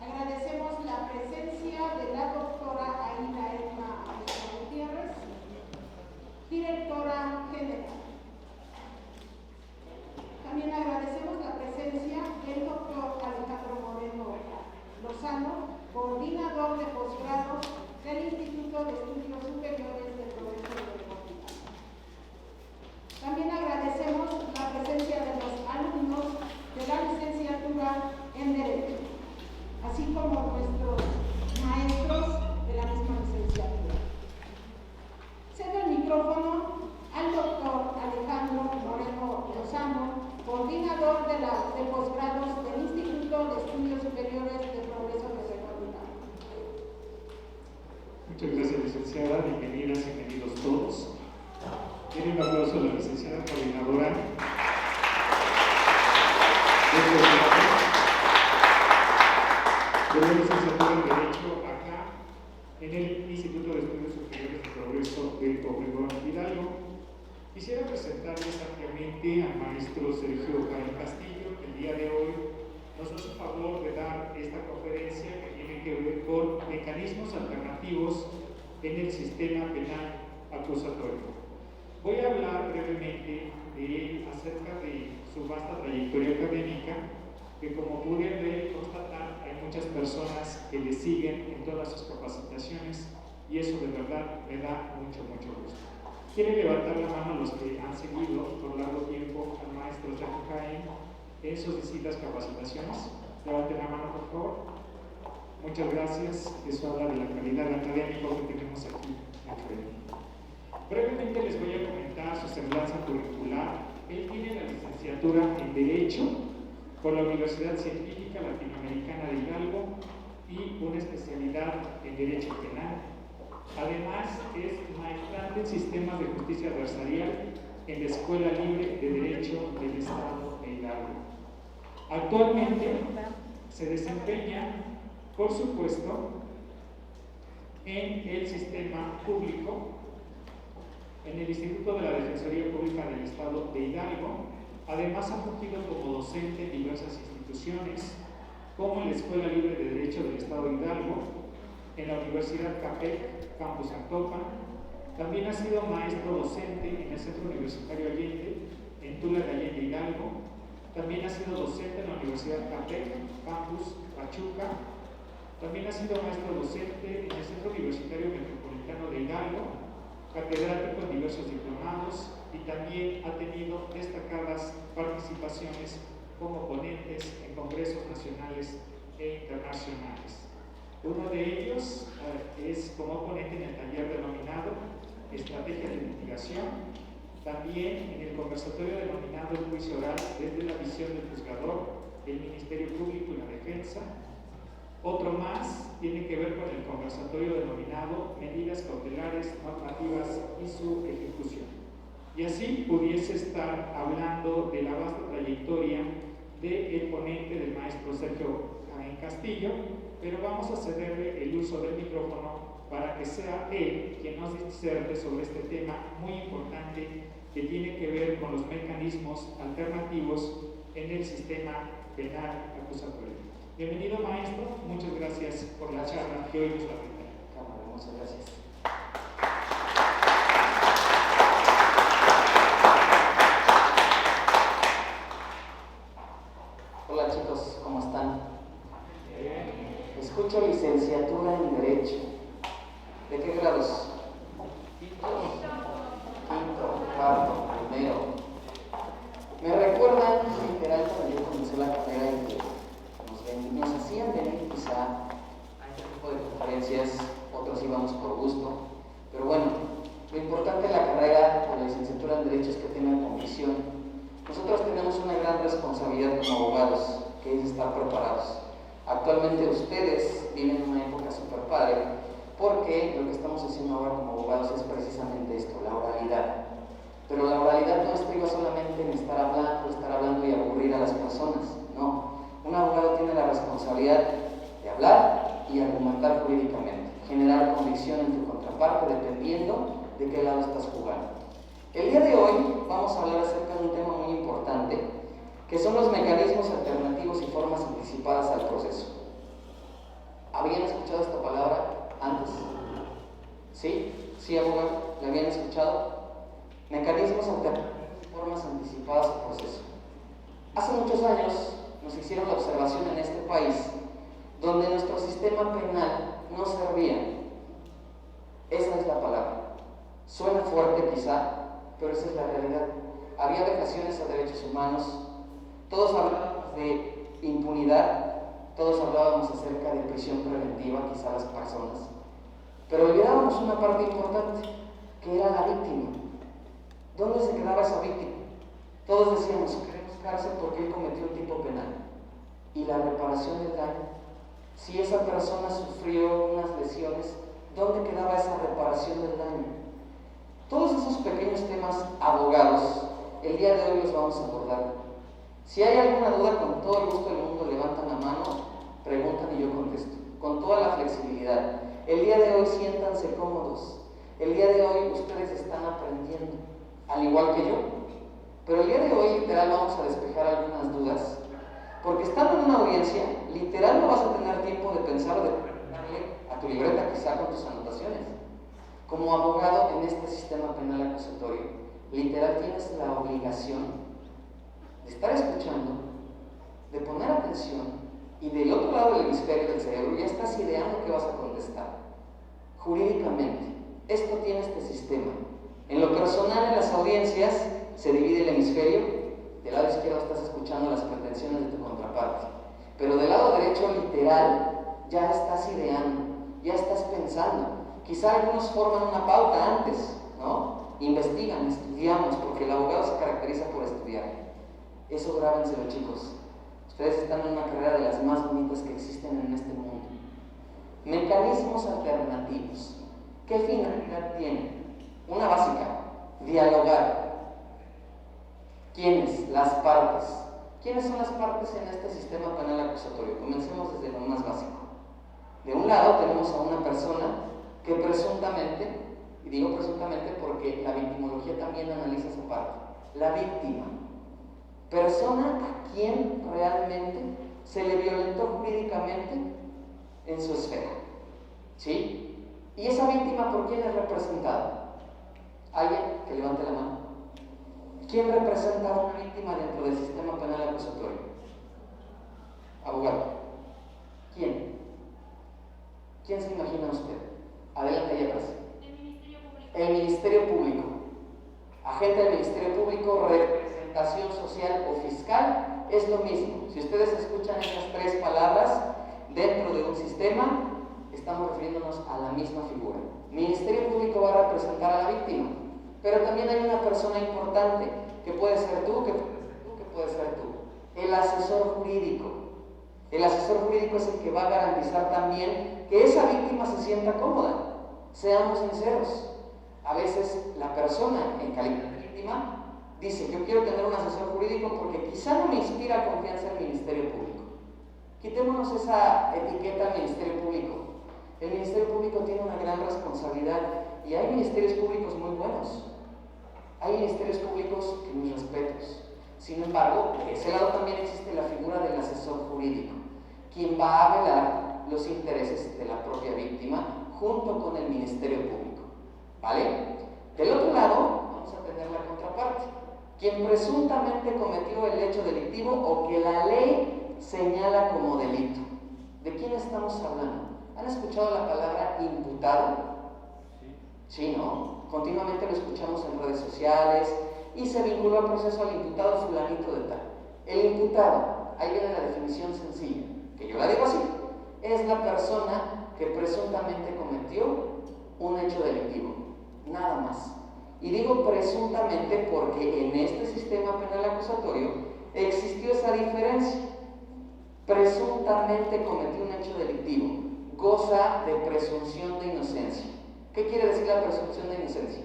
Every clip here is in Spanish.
Agradecemos la presencia de la doctora Aida Edma Gutiérrez, directora general. También agradecemos la presencia del doctor Alejandro Moreno Lozano, coordinador de posgrado del Instituto de Estudios Superiores de Progreso Deportivo. También agradecemos la presencia de los alumnos de la licenciatura en Derecho, así como nuestros maestros de la misma licenciatura. Cedo el micrófono al doctor Alejandro Moreno Lozano, coordinador de posgrados del Instituto de Estudios Superiores de Progreso Deportivo. Muchas gracias, licenciada. Bienvenidas y bienvenidos todos. Tiene un aplauso a la licenciada coordinadora de la licenciatura en Derecho acá en el Instituto de Estudios Superiores de Progreso de Obregón Hidalgo. Quisiera presentarles ampliamente al maestro Sergio Jaén Castillo, que el día de hoy nos hace favor de dar esta conferencia que tiene que ver con mecanismos alternativos en el sistema penal acusatorio. Voy a hablar brevemente de él acerca de su vasta trayectoria académica, que como pude ver y constatar, hay muchas personas que le siguen en todas sus capacitaciones y eso de verdad me da mucho gusto. ¿Quieren levantar la mano los que han seguido por largo tiempo al maestro Sergio Jaén en sus distintas capacitaciones? Levanten la mano, por favor. Muchas gracias. Eso habla de la calidad académica que tenemos aquí enfrente. Brevemente les voy a comentar su semblanza curricular. Él tiene la licenciatura en Derecho por la Universidad Científica Latinoamericana de Hidalgo y una especialidad en Derecho Penal. Además, es maestrante en Sistemas de Justicia Adversarial en la Escuela Libre de Derecho del Estado de Hidalgo. Actualmente se desempeña, por supuesto, en el sistema público, en el Instituto de la Defensoría Pública del Estado de Hidalgo. Además, ha fungido como docente en diversas instituciones, como en la Escuela Libre de Derecho del Estado de Hidalgo, en la Universidad CAPEC, Campus Actopan. También ha sido maestro docente en el Centro Universitario Allende, en Tula de Allende, Hidalgo. También ha sido docente en la Universidad CAPEC, Campus Pachuca. También ha sido maestro docente en el Centro Universitario Metropolitano de Hidalgo, catedrático en diversos diplomados y también ha tenido destacadas participaciones como ponentes en congresos nacionales e internacionales. Uno de ellos es como ponente en el taller denominado Estrategias de Litigación, también en el conversatorio denominado El Juicio Oral desde la visión del juzgador, el Ministerio Público y la Defensa. Otro más tiene que ver con el conversatorio denominado Medidas Cautelares, Normativas y su Ejecución. Y así pudiese estar hablando de la vasta trayectoria del ponente del maestro Sergio Jaén Castillo, pero vamos a cederle el uso del micrófono para que sea él quien nos diserte sobre este tema muy importante que tiene que ver con los mecanismos alternativos en el sistema penal acusatorio. Bienvenido, maestro, muchas gracias por la charla que hoy nos va a brindar. Muchas gracias. Hola chicos, ¿cómo están? Escucho licenciatura en Derecho. ¿De qué grados? Quinto, cuarto, primero. Me recuerdan literal cuando yo comencé la carrera y que nos hacían venir quizá a este tipo de conferencias, otros íbamos por gusto, pero bueno, lo importante de la carrera de la licenciatura en Derecho es que tengan convicción. Nosotros tenemos una gran responsabilidad como abogados, que es estar preparados. Actualmente ustedes viven en una época súper padre, porque lo que estamos haciendo ahora como abogados es precisamente esto, la oralidad. Pero la oralidad no estriba solamente en estar hablando y aburrir a las personas, no. Un abogado tiene la responsabilidad de hablar y argumentar jurídicamente, generar convicción en tu contraparte dependiendo de qué lado estás jugando. El día de hoy vamos a hablar acerca de un tema muy importante que son los mecanismos alternativos y formas anticipadas al proceso. ¿Habían escuchado esta palabra antes? ¿Sí? ¿Sí, abogado? ¿La habían escuchado? Mecanismos alternativos y formas anticipadas al proceso. Hace muchos años nos hicieron la observación en este país donde nuestro sistema penal no servía. Esa es la palabra. Suena fuerte quizá, pero esa es la realidad. Había vejaciones a derechos humanos, todos hablábamos de impunidad, todos hablábamos acerca de prisión preventiva, quizá las personas, pero olvidábamos una parte importante, que era la víctima. ¿Dónde se quedaba esa víctima? Todos decíamos, queremos cárcel porque él cometió un tipo penal. ¿Y la reparación del daño? Si esa persona sufrió unas lesiones, ¿dónde quedaba esa reparación del daño? Todos esos pequeños temas, abogados, el día de hoy los vamos a abordar. Si hay alguna duda, con todo el gusto del mundo, levantan la mano, preguntan y yo contesto, con toda la flexibilidad. El día de hoy siéntanse cómodos. El día de hoy ustedes están aprendiendo, al igual que yo. Pero el día de hoy, literal, vamos a despejar algunas dudas, porque estando en una audiencia, literal no vas a tener tiempo de pensar o de preguntarle a tu libreta, quizá con tus anotaciones. Como abogado en este sistema penal acusatorio, literal tienes la obligación de estar escuchando, de poner atención, y del otro lado del hemisferio del cerebro ya estás ideando qué vas a contestar. Jurídicamente, esto tiene este sistema. En lo personal, en las audiencias, se divide el hemisferio. Del lado izquierdo estás escuchando las pretensiones de tu contraparte, pero del lado derecho, literal, ya estás ideando, ya estás pensando. Quizá algunos forman una pauta antes, ¿no? Investigan, estudiamos, porque el abogado se caracteriza por estudiar. Eso grábenselo, chicos. Ustedes están en una carrera de las más bonitas que existen en este mundo. Mecanismos alternativos. ¿Qué finalidad tienen? Una básica, dialogar. ¿Quiénes? Las partes. ¿Quiénes son las partes en este sistema penal acusatorio? Comencemos desde lo más básico. De un lado tenemos a una persona que presuntamente, y digo presuntamente porque la victimología también analiza esa parte, la víctima. Persona a quien realmente se le violentó jurídicamente en su esfera. ¿Sí? ¿Y esa víctima por quién es representada? ¿Alguien que levante la mano? ¿Quién representa a una víctima dentro del sistema penal acusatorio? Abogado. ¿Quién? ¿Quién se imagina usted? Adelante ahí atrás. El Ministerio Público. El Ministerio Público. Agente del Ministerio Público, representación social o fiscal, es lo mismo. Si ustedes escuchan esas tres palabras dentro de un sistema, estamos refiriéndonos a la misma figura. Ministerio Público va a representar a la víctima, pero también hay una persona importante, que puede ser tú, que puede ser tú. El asesor jurídico. El asesor jurídico es el que va a garantizar también que esa víctima se sienta cómoda. Seamos sinceros. A veces la persona en calidad de víctima dice, yo quiero tener un asesor jurídico porque quizá no me inspira confianza el Ministerio Público. Quitémonos esa etiqueta al Ministerio Público. El Ministerio Público tiene una gran responsabilidad y hay ministerios públicos muy buenos. Hay ministerios públicos que mis respetos. Sin embargo, de ese lado también existe la figura del asesor jurídico, quien va a velar los intereses de la propia víctima junto con el Ministerio Público. ¿Vale? Del otro lado, vamos a tener la contraparte, quien presuntamente cometió el hecho delictivo o que la ley señala como delito. ¿De quién estamos hablando? ¿Han escuchado la palabra imputado? Sí, ¿no? Continuamente lo escuchamos en redes sociales y se vinculó al proceso al imputado fulanito de tal. El imputado, ahí viene la definición sencilla, que yo la digo así, es la persona que presuntamente cometió un hecho delictivo, nada más. Y digo presuntamente porque en este sistema penal acusatorio existió esa diferencia. Presuntamente cometió un hecho delictivo, goza de presunción de inocencia. ¿Qué quiere decir la presunción de inocencia?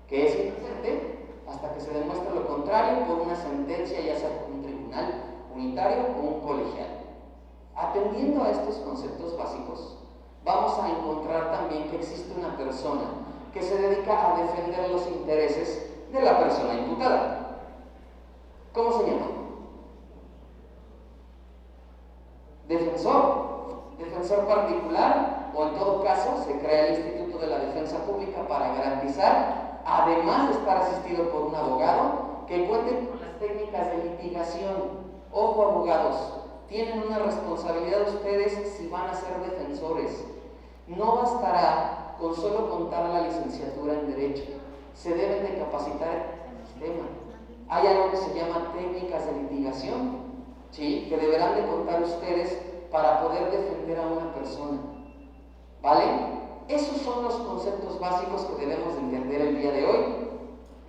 Que es inocente hasta que se demuestre lo contrario por una sentencia, ya sea por un tribunal unitario o un colegial. Atendiendo a estos conceptos básicos, vamos a encontrar también que existe una persona que se dedica a defender los intereses de la persona imputada. ¿Cómo se llama? defensor particular, o en todo caso se crea el Instituto de la Defensa Pública para garantizar, además de estar asistido por un abogado, que cuente con las técnicas de litigación. Ojo, abogados, tienen una responsabilidad ustedes si van a ser defensores. No bastará con solo contar la licenciatura en Derecho, se deben de capacitar en el sistema. Hay algo que se llama técnicas de litigación, ¿sí?, que deberán de contar ustedes para poder defender a una persona, ¿vale? Esos son los conceptos básicos que debemos de entender el día de hoy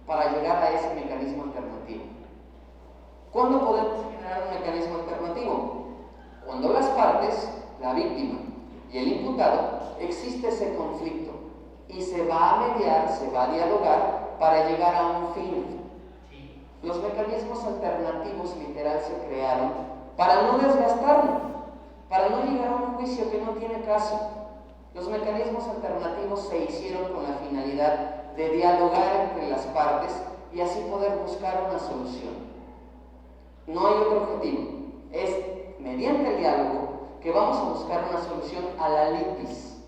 para llegar a ese mecanismo alternativo. ¿Cuándo podemos generar un mecanismo alternativo? Cuando las partes, la víctima y el imputado, existe ese conflicto y se va a mediar, se va a dialogar para llegar a un fin. Los mecanismos alternativos literal se crearon para no desgastarnos, para no llegar a un juicio que no tiene caso. Los mecanismos alternativos se hicieron con la finalidad de dialogar entre las partes y así poder buscar una solución. No hay otro objetivo, es mediante el diálogo que vamos a buscar una solución a la litis.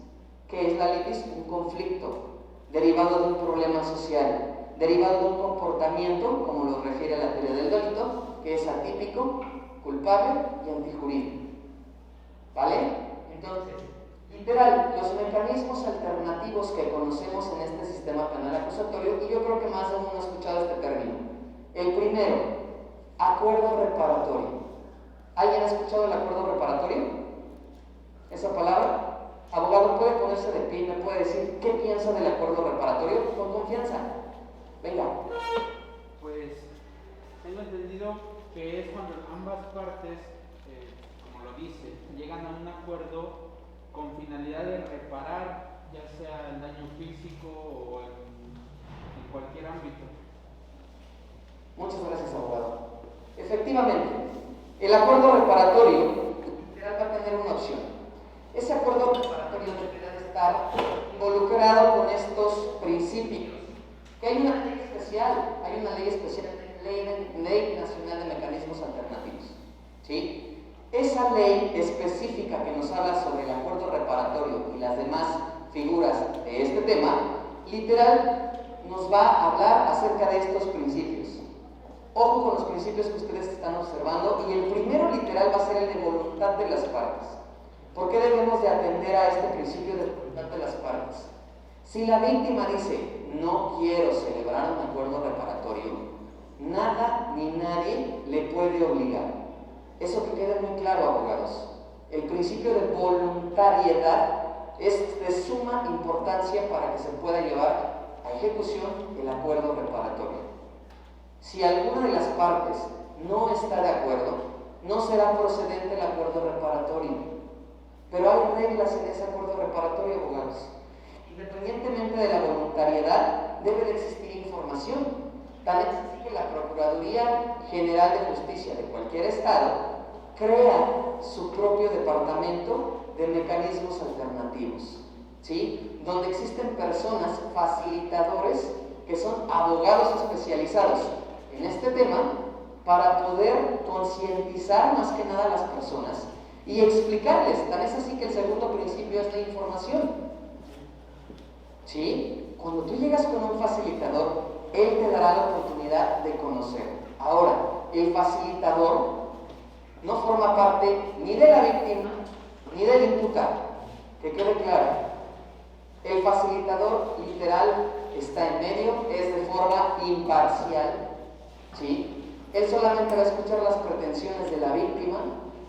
¿Qué es la litis? Un conflicto derivado de un problema social, derivado de un comportamiento, como lo refiere la teoría del delito, que es atípico, culpable y antijurídico. ¿Vale? Entonces, literal, los mecanismos alternativos que conocemos en este sistema penal acusatorio, y yo creo que más de uno ha escuchado este término. El primero, acuerdo reparatorio. ¿Alguien ha escuchado el acuerdo reparatorio? ¿Esa palabra? Abogado, ¿puede ponerse de pie y me puede decir qué piensa del acuerdo reparatorio? Con confianza. Venga. Pues tengo entendido que es cuando ambas partes, como lo dice, llegan a un acuerdo con finalidad de reparar, ya sea el daño físico o en cualquier ámbito. Muchas gracias, abogado. Efectivamente, el acuerdo reparatorio va a tener una opción. Ese acuerdo reparatorio deberá de estar involucrado con estos principios. Que hay una ley especial, Ley Nacional de Mecanismos Alternativos, ¿sí? Esa ley específica que nos habla sobre el acuerdo reparatorio y las demás figuras de este tema, literal nos va a hablar acerca de estos principios. Ojo con los principios que ustedes están observando, y el primero literal va a ser el de voluntad de las partes. ¿Por qué debemos de atender a este principio de voluntad de las partes? Si la víctima dice, no quiero celebrar un acuerdo reparatorio, nada ni nadie le puede obligar. Eso que quede muy claro, abogados. El principio de voluntariedad es de suma importancia para que se pueda llevar a ejecución el acuerdo reparatorio. Si alguna de las partes no está de acuerdo, no será procedente el acuerdo reparatorio. Pero hay reglas en ese acuerdo reparatorio, abogados. Independientemente de la voluntariedad, debe de existir información. Tan es así que la Procuraduría General de Justicia de cualquier estado crea su propio departamento de mecanismos alternativos, ¿sí? Donde existen personas facilitadores que son abogados especializados en este tema para poder concientizar más que nada a las personas y explicarles. Tan es así que el segundo principio es la información, ¿sí? Cuando tú llegas con un facilitador, él te dará la oportunidad de conocer. Ahora, el facilitador no forma parte ni de la víctima ni del imputado, que quede claro. El facilitador literal está en medio, es de forma imparcial, ¿sí? Él solamente va a escuchar las pretensiones de la víctima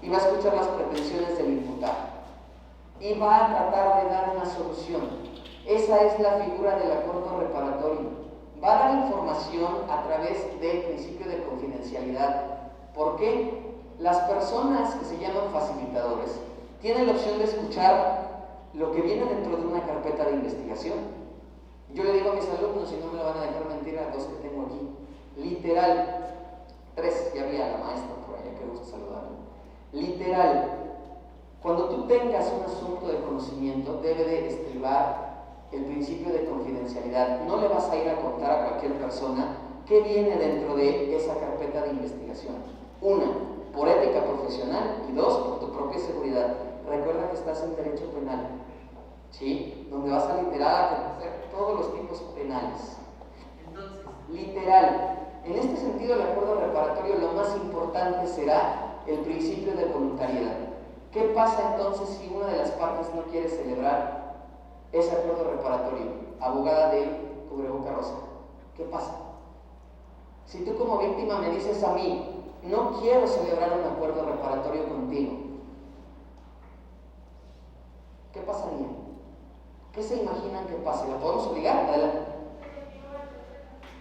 y va a escuchar las pretensiones del imputado y va a tratar de dar una solución. Esa es la figura del acuerdo reparatorio. Va a dar información a través del principio de confidencialidad. ¿Por qué? Las personas que se llaman facilitadores tienen la opción de escuchar lo que viene dentro de una carpeta de investigación. Yo le digo a mis alumnos, y no me lo van a dejar mentir a los que tengo aquí, literal, 3, ya había la maestra por allá, que gusto saludarla. Literal, cuando tú tengas un asunto de conocimiento, debe de estribar el principio de confidencialidad. No le vas a ir a contar a cualquier persona qué viene dentro de esa carpeta de investigación. Una, por ética profesional, y dos, por tu propia seguridad el derecho penal, ¿sí? Donde vas a literal a conocer todos los tipos penales. Entonces, literal, en este sentido el acuerdo reparatorio lo más importante será el principio de voluntariedad. ¿Qué pasa entonces si una de las partes no quiere celebrar ese acuerdo reparatorio? Abogada de Cubreboca Rosa, ¿qué pasa? Si tú como víctima me dices a mí, no quiero celebrar un acuerdo reparatorio contigo, ¿qué pasaría? ¿Qué se imaginan que pase? ¿La podemos obligar? Adelante.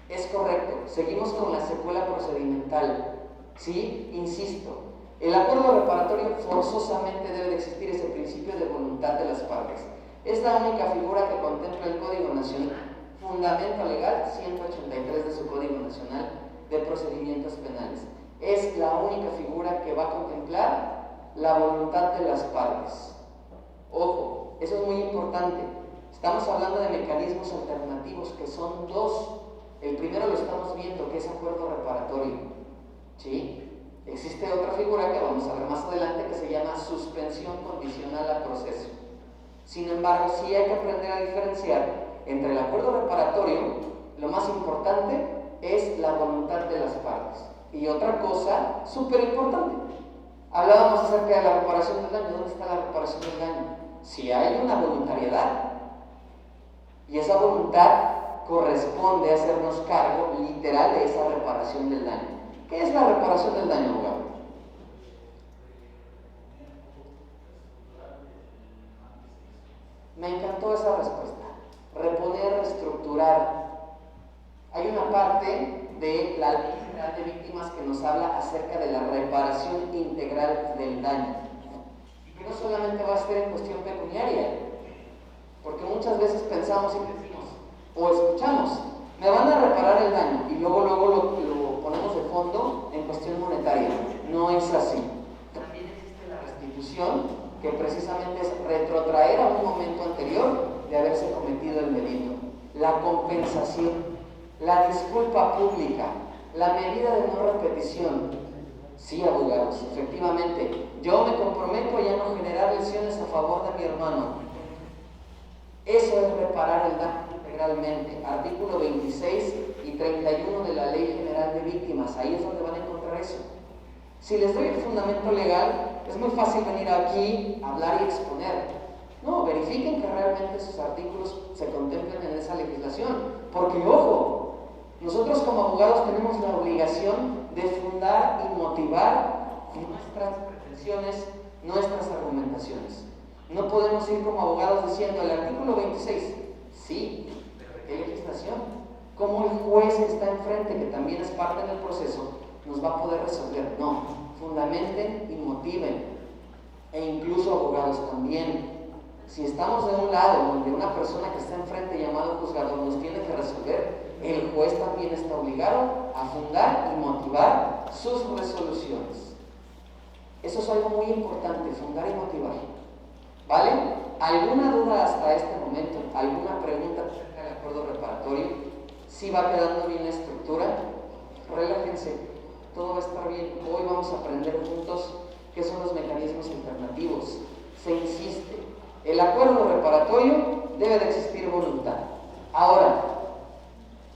Es correcto, seguimos con la secuela procedimental. ¿Sí? Insisto, el acuerdo reparatorio forzosamente debe de existir ese principio de voluntad de las partes. Es la única figura que contempla el Código Nacional, fundamento legal 183 de su Código Nacional de Procedimientos Penales. Es la única figura que va a contemplar la voluntad de las partes. Ojo, eso es muy importante. Estamos hablando de mecanismos alternativos que son dos. El primero lo estamos viendo, que es acuerdo reparatorio. ¿Sí? Existe otra figura que vamos a ver más adelante que se llama suspensión condicional a proceso. Sin embargo, sí hay que aprender a diferenciar entre el acuerdo reparatorio, lo más importante es la voluntad de las partes. Y otra cosa súper importante, hablábamos acerca de la reparación del daño. ¿Dónde está la reparación del daño? Si hay una voluntariedad, y esa voluntad corresponde a hacernos cargo literal de esa reparación del daño. ¿Qué es la reparación del daño, abogado? Me encantó esa respuesta. Reponer, reestructurar. Hay una parte de la Ley General de Víctimas que nos habla acerca de la reparación integral del daño. Y que no solamente va a ser en cuestión pecuniaria, porque muchas veces pensamos y decimos, o escuchamos, me van a reparar el daño, y luego lo ponemos de fondo en cuestión monetaria. No es así. También existe la restitución, que precisamente es retrotraer a un momento anterior de haberse cometido el delito. La compensación, la disculpa pública, la medida de no repetición. Sí, abogados, efectivamente, yo me comprometo a ya no generar lesiones a favor de mi hermano. Eso es reparar el daño integralmente. Artículo 26 y 31 de la Ley General de Víctimas. Ahí es donde van a encontrar eso. Si les doy el fundamento legal, es muy fácil venir aquí, hablar y exponer. No, verifiquen que realmente esos artículos se contemplen en esa legislación. Porque, ojo, nosotros como abogados tenemos la obligación de fundar y motivar nuestras pretensiones, nuestras argumentaciones. No podemos ir como abogados diciendo el artículo 26, sí, pero ¿de qué legislación? ¿Cómo el juez que está enfrente, que también es parte del proceso, nos va a poder resolver? No, fundamenten y motiven. E incluso abogados también. Si estamos de un lado donde una persona que está enfrente llamado juzgador nos tiene que resolver, el juez también está obligado a fundar y motivar sus resoluciones. Eso es algo muy importante, fundar y motivar. ¿Vale? ¿Alguna duda hasta este momento? ¿Alguna pregunta acerca del acuerdo reparatorio? ¿Sí va quedando bien la estructura? Relájense, todo va a estar bien. Hoy vamos a aprender juntos qué son los mecanismos alternativos. Se insiste, el acuerdo reparatorio debe de existir voluntad. Ahora,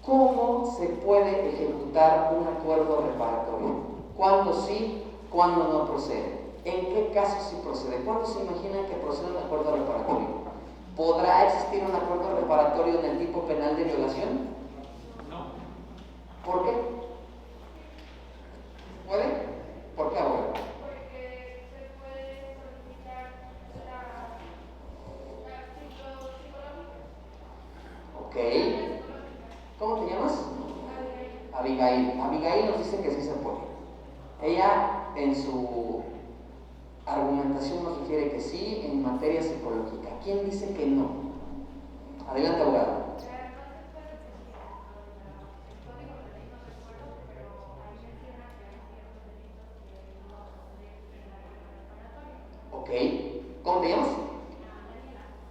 ¿cómo se puede ejecutar un acuerdo reparatorio? ¿Cuándo sí? ¿Cuándo no procede? ¿En qué casos sí procede? ¿Cuándo se imaginan que procede un acuerdo reparatorio? ¿Podrá existir un acuerdo reparatorio en el tipo penal de violación? No. ¿Por qué? ¿Puede? ¿Por qué, abogado? Porque se puede solicitar la psicológica. Ok. ¿Cómo te llamas? Abigail. Abigail nos dice que sí se puede. Ella en su argumentación nos refiere que sí en materia psicológica. ¿Quién dice que no? Adelante, abogado. Ok. ¿Cómo te llamas?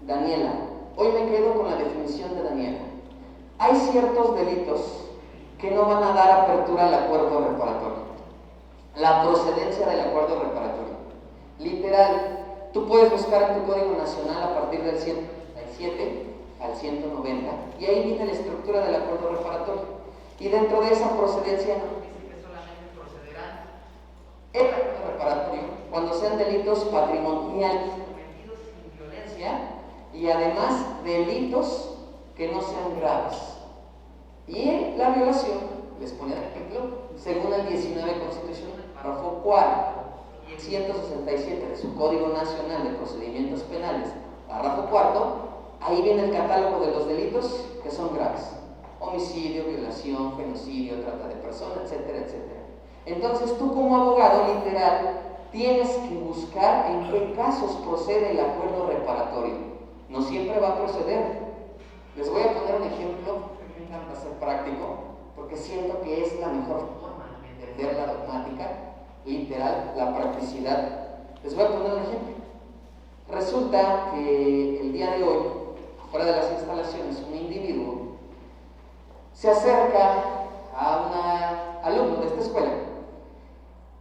Daniela. Hoy me quedo con la definición de Daniela. Hay ciertos delitos que no van a dar apertura al acuerdo reparatorio. La procedencia del acuerdo reparatorio. Literal, tú puedes buscar en tu Código Nacional a partir del 137 al 190, y ahí viene la estructura del acuerdo reparatorio. Y dentro de esa procedencia nos dice que solamente procederán el acuerdo reparatorio cuando sean delitos patrimoniales cometidos sin violencia y además delitos que no sean graves. Y en la violación, les ponía de ejemplo, según el 19 Constitucional, párrafo 4 y el 167 de su Código Nacional de Procedimientos Penales, párrafo 4, ahí viene el catálogo de los delitos que son graves: homicidio, violación, genocidio, trata de personas, etcétera, etcétera. Entonces tú como abogado literal tienes que buscar en qué casos procede el acuerdo reparatorio. No siempre va a proceder. Les voy a poner un ejemplo que me encanta ser práctico, porque siento que es la mejor forma de entender la dogmática, literal, la practicidad. Les voy a poner un ejemplo. Resulta que el día de hoy, fuera de las instalaciones, un individuo se acerca a un alumno de esta escuela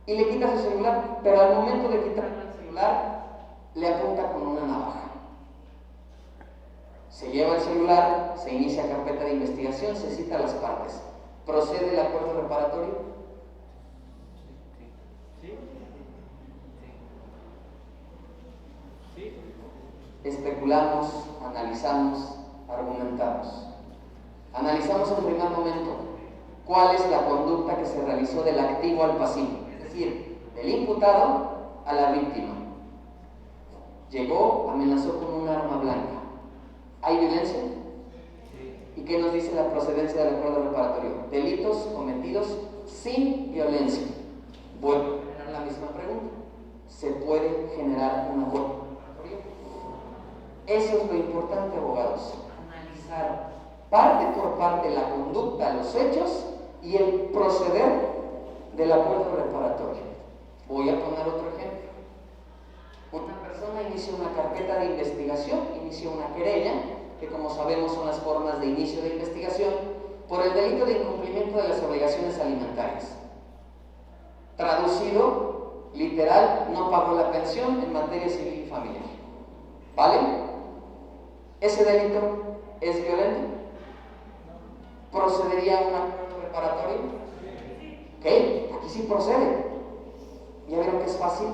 y le quita su celular, pero al momento de quitarle el celular le apunta con una navaja. Se lleva el celular, se inicia carpeta de investigación, se cita las partes. ¿Procede el acuerdo reparatorio? ¿Sí? ¿Sí? Especulamos, analizamos, argumentamos. Analizamos en primer momento cuál es la conducta que se realizó del activo al pasivo, es decir, del imputado a la víctima. Llegó, amenazó con un arma blanca. ¿Hay violencia? ¿Y qué nos dice la procedencia del acuerdo reparatorio? Delitos cometidos sin violencia. Vuelvo a generar la misma pregunta. ¿Se puede generar un acuerdo reparatorio? Eso es lo importante, abogados. Analizar parte por parte la conducta, los hechos y el proceder del acuerdo reparatorio. Voy a poner otro ejemplo. Una persona inicia una carpeta de investigación, inicia una querella, que como sabemos son las formas de inicio de investigación, por el delito de incumplimiento de las obligaciones alimentarias. Traducido, literal, no pagó la pensión en materia civil y familiar. ¿Vale? ¿Ese delito es violento? ¿Procedería a un acuerdo reparatorio? Ok, aquí sí procede. ¿Ya vieron que es fácil?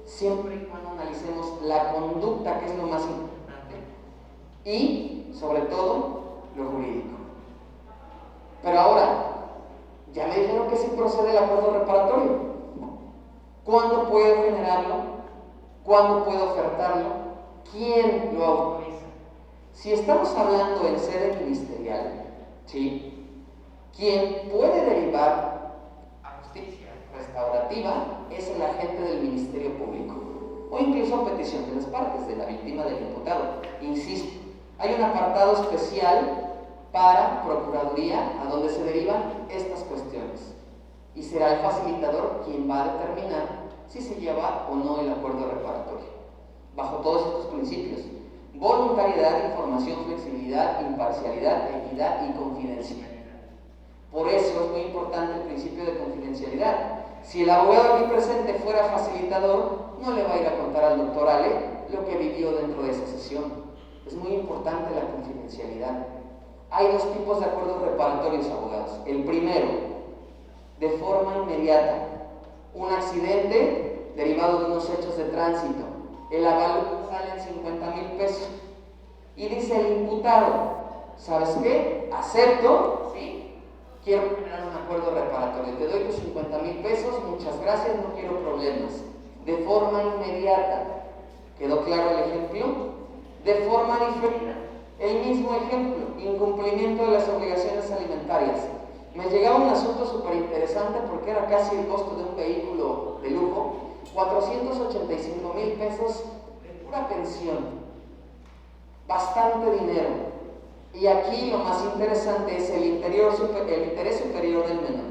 Siempre y cuando analicemos la conducta, que es lo más importante, y sobre todo lo jurídico. Pero ahora, ya me dijeron que sí procede el acuerdo reparatorio. ¿Cuándo puedo generarlo? ¿Cuándo puedo ofertarlo? ¿Quién lo autoriza? Si estamos hablando en sede ministerial, ¿sí? Quien puede derivar a justicia restaurativa es el agente del Ministerio Público, o incluso a petición de las partes, de la víctima, del imputado. Insisto, hay un apartado especial para Procuraduría a donde se derivan estas cuestiones, y será el facilitador quien va a determinar si se lleva o no el acuerdo reparatorio, bajo todos estos principios: voluntariedad, información, flexibilidad, imparcialidad, equidad y confidencialidad. Por eso es muy importante el principio de confidencialidad. Si el abogado aquí presente fuera facilitador, no le va a ir a contar al doctor Ale lo que vivió dentro de esa sesión. Es muy importante la confidencialidad. Hay dos tipos de acuerdos reparatorios, abogados. El primero, de forma inmediata. Un accidente derivado de unos hechos de tránsito. El avalúo sale en 50,000 pesos. Y dice el imputado: ¿sabes qué? Acepto, ¿sí? Quiero generar un acuerdo reparatorio. Te doy tus 50,000 pesos, muchas gracias, no quiero problemas. De forma inmediata. ¿Quedó claro el ejemplo? De forma diferida. El mismo ejemplo: incumplimiento de las obligaciones alimentarias. Me llegaba un asunto súper interesante porque era casi el costo de un vehículo de lujo. 485,000 pesos de pura pensión. Bastante dinero. Y aquí lo más interesante es el interés superior del menor.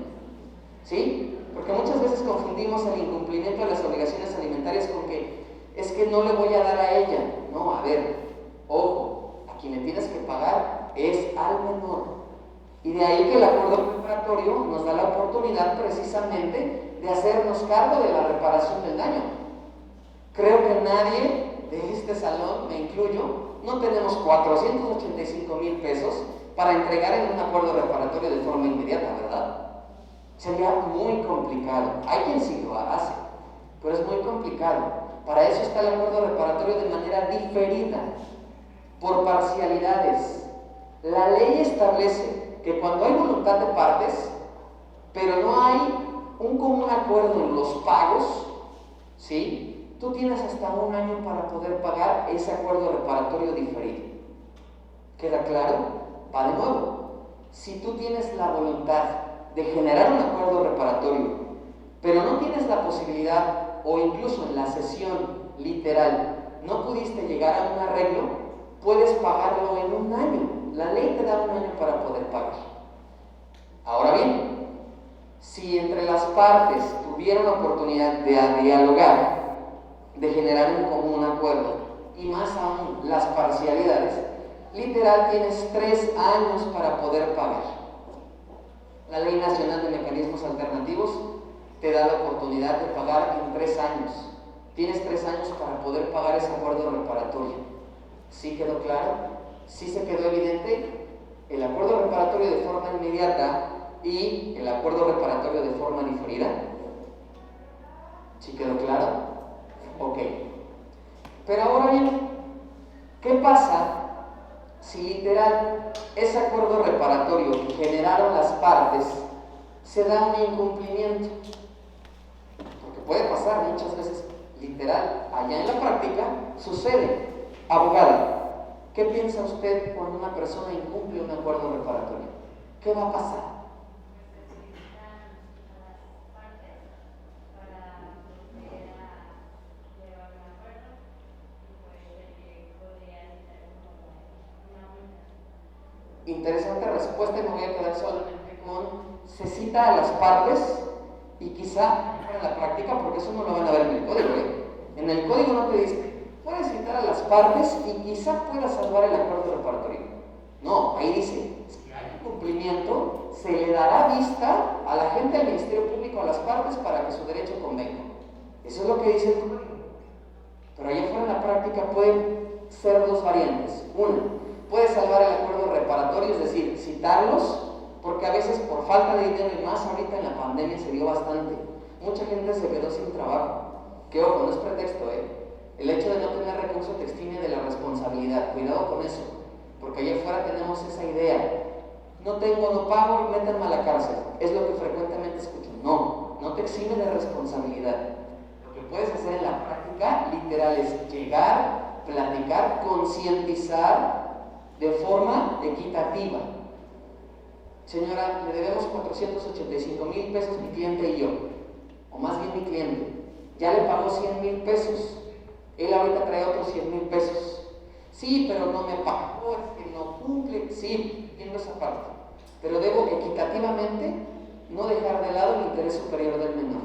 ¿Sí? Porque muchas veces confundimos el incumplimiento de las obligaciones alimentarias con que es que no le voy a dar a ella. No, a ver, ojo, a quien le tienes que pagar es al menor. Y de ahí que el acuerdo reparatorio nos da la oportunidad precisamente de hacernos cargo de la reparación del daño. Creo que nadie de este salón, me incluyo, no tenemos 485,000 pesos para entregar en un acuerdo reparatorio de forma inmediata, ¿verdad? Sería muy complicado. Hay quien sí lo hace, pero es muy complicado. Para eso está el acuerdo reparatorio de manera diferida, por parcialidades. La ley establece que cuando hay voluntad de partes, pero no hay un común acuerdo en los pagos, ¿sí? Tú tienes hasta un año para poder pagar ese acuerdo reparatorio diferido. ¿Queda claro? Va de nuevo. Si tú tienes la voluntad de generar un acuerdo reparatorio, pero no tienes la posibilidad, o incluso en la sesión literal, no pudiste llegar a un arreglo, puedes pagarlo en un año. La ley te da un año para poder pagar. Ahora bien, si entre las partes tuvieron oportunidad de dialogar, de generar un común acuerdo, y más aún las parcialidades, literal tienes 3 años para poder pagar. La Ley Nacional de Mecanismos Alternativos te da la oportunidad de pagar en 3 años. Tienes 3 años para poder pagar ese acuerdo reparatorio. ¿Sí quedó claro? ¿Sí se quedó evidente? El acuerdo reparatorio de forma inmediata y el acuerdo reparatorio de forma diferida. ¿Sí quedó claro? Ok. Pero ahora bien, ¿qué pasa si literal ese acuerdo reparatorio que generaron las partes se da un incumplimiento? Porque puede pasar muchas veces, literal, allá en la práctica sucede. Abogada, ¿qué piensa usted cuando una persona incumple un acuerdo reparatorio? ¿Qué va a pasar? Interesante respuesta, y me voy a quedar solamente con se cita a las partes y quizá en la práctica, porque eso no lo van a ver en el código, En el código no te dice, puedes citar a las partes y quizá puedas salvar el acuerdo reparatorio. No, ahí dice, si hay incumplimiento, se le dará vista a la gente del Ministerio Público, a las partes, para que su derecho convenga. Eso es lo que dice el código. Pero allá afuera en la práctica pueden ser 2 variantes. Una, puede salvar el acuerdo reparatorio, es decir, citarlos, porque a veces por falta de dinero, y más ahorita en la pandemia se vio bastante, mucha gente se quedó sin trabajo. Que ojo, no es pretexto, El hecho de no tener recursos te exime de la responsabilidad. Cuidado con eso, porque allá afuera tenemos esa idea. No tengo, no pago y métanme a la cárcel. Es lo que frecuentemente escucho. No, no te exime de responsabilidad. Lo que puedes hacer en la práctica, literal, es llegar, platicar, concientizar de forma equitativa. Señora, le debemos 485,000 pesos mi cliente y yo, o más bien mi cliente. Ya le pagó 100,000 pesos. Él ahorita trae otros 100,000 pesos. Sí, pero no me pagó, es que no cumple. Sí, entiendo esa parte. Pero debo equitativamente no dejar de lado el interés superior del menor.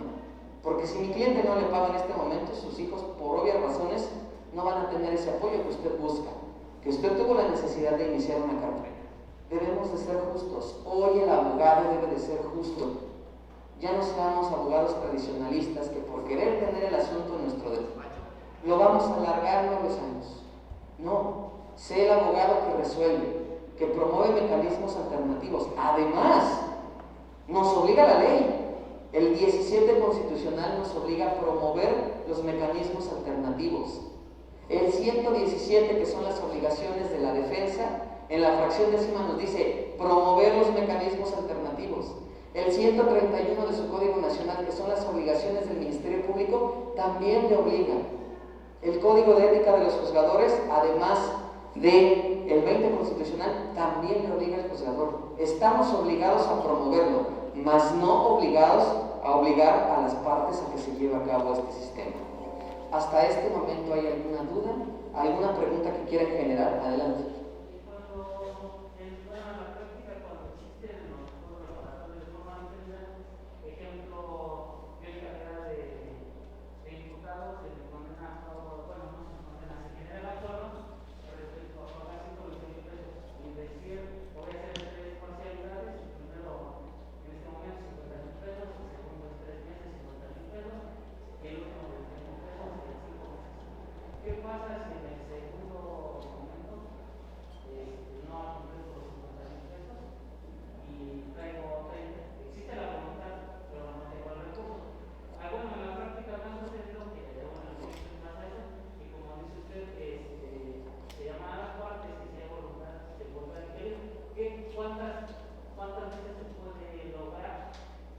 Porque si mi cliente no le paga en este momento, sus hijos, por obvias razones, no van a tener ese apoyo que usted busca. Que usted tuvo la necesidad de iniciar una carrera. Debemos de ser justos. Hoy el abogado debe de ser justo. Ya no seamos abogados tradicionalistas que por querer tener el asunto en nuestro despacho lo vamos a alargar los años. No, sé el abogado que resuelve, que promueve mecanismos alternativos. Además, nos obliga la ley. El 17 constitucional nos obliga a promover los mecanismos alternativos. El 117, que son las obligaciones de la defensa, en la fracción 10ª nos dice promover los mecanismos alternativos. El 131 de su Código Nacional, que son las obligaciones del Ministerio Público, también le obliga. El Código de Ética de los Juzgadores, además del 20 constitucional, también le obliga al juzgador. Estamos obligados a promoverlo, mas no obligados a obligar a las partes a que se lleve a cabo este sistema. ¿Hasta este momento hay alguna duda? ¿Alguna pregunta que quieran generar? Adelante. ¿qué pasa si en el segundo momento no ha cumplido los 50,000 pesos y traigo 30? Existe la voluntad, pero no tengo el recurso. Bueno, en la práctica me ha sucedido que más a eso, y como dice usted, se llaman a las partes y si hay voluntad se vuelve a diferir. ¿Cuántas veces se puede lograr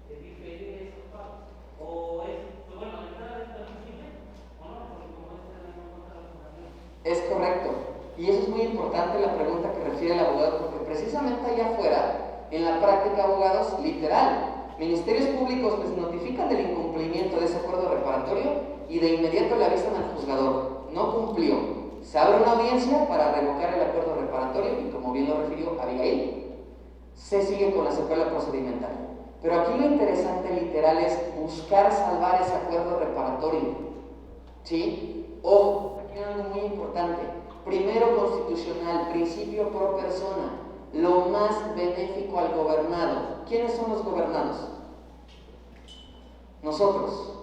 diferir esos pagos? ¿O es, bueno, la entrada es permisible o no? Porque como es tenemos contra la fundación. Es correcto. Y eso es muy importante la pregunta que refiere el abogado, porque precisamente allá afuera, en la práctica, abogados, literal, ministerios públicos les notifican del incumplimiento de ese acuerdo reparatorio y de inmediato le avisan al juzgador, no cumplió. Se abre una audiencia para revocar el acuerdo reparatorio y, como bien lo refirió Abigail, se sigue con la secuela procedimental. Pero aquí lo interesante literal es buscar salvar ese acuerdo reparatorio. ¿Sí? Ojo, aquí hay algo muy importante. Primero constitucional, principio pro persona, lo más benéfico al gobernado. ¿Quiénes son los gobernados? Nosotros.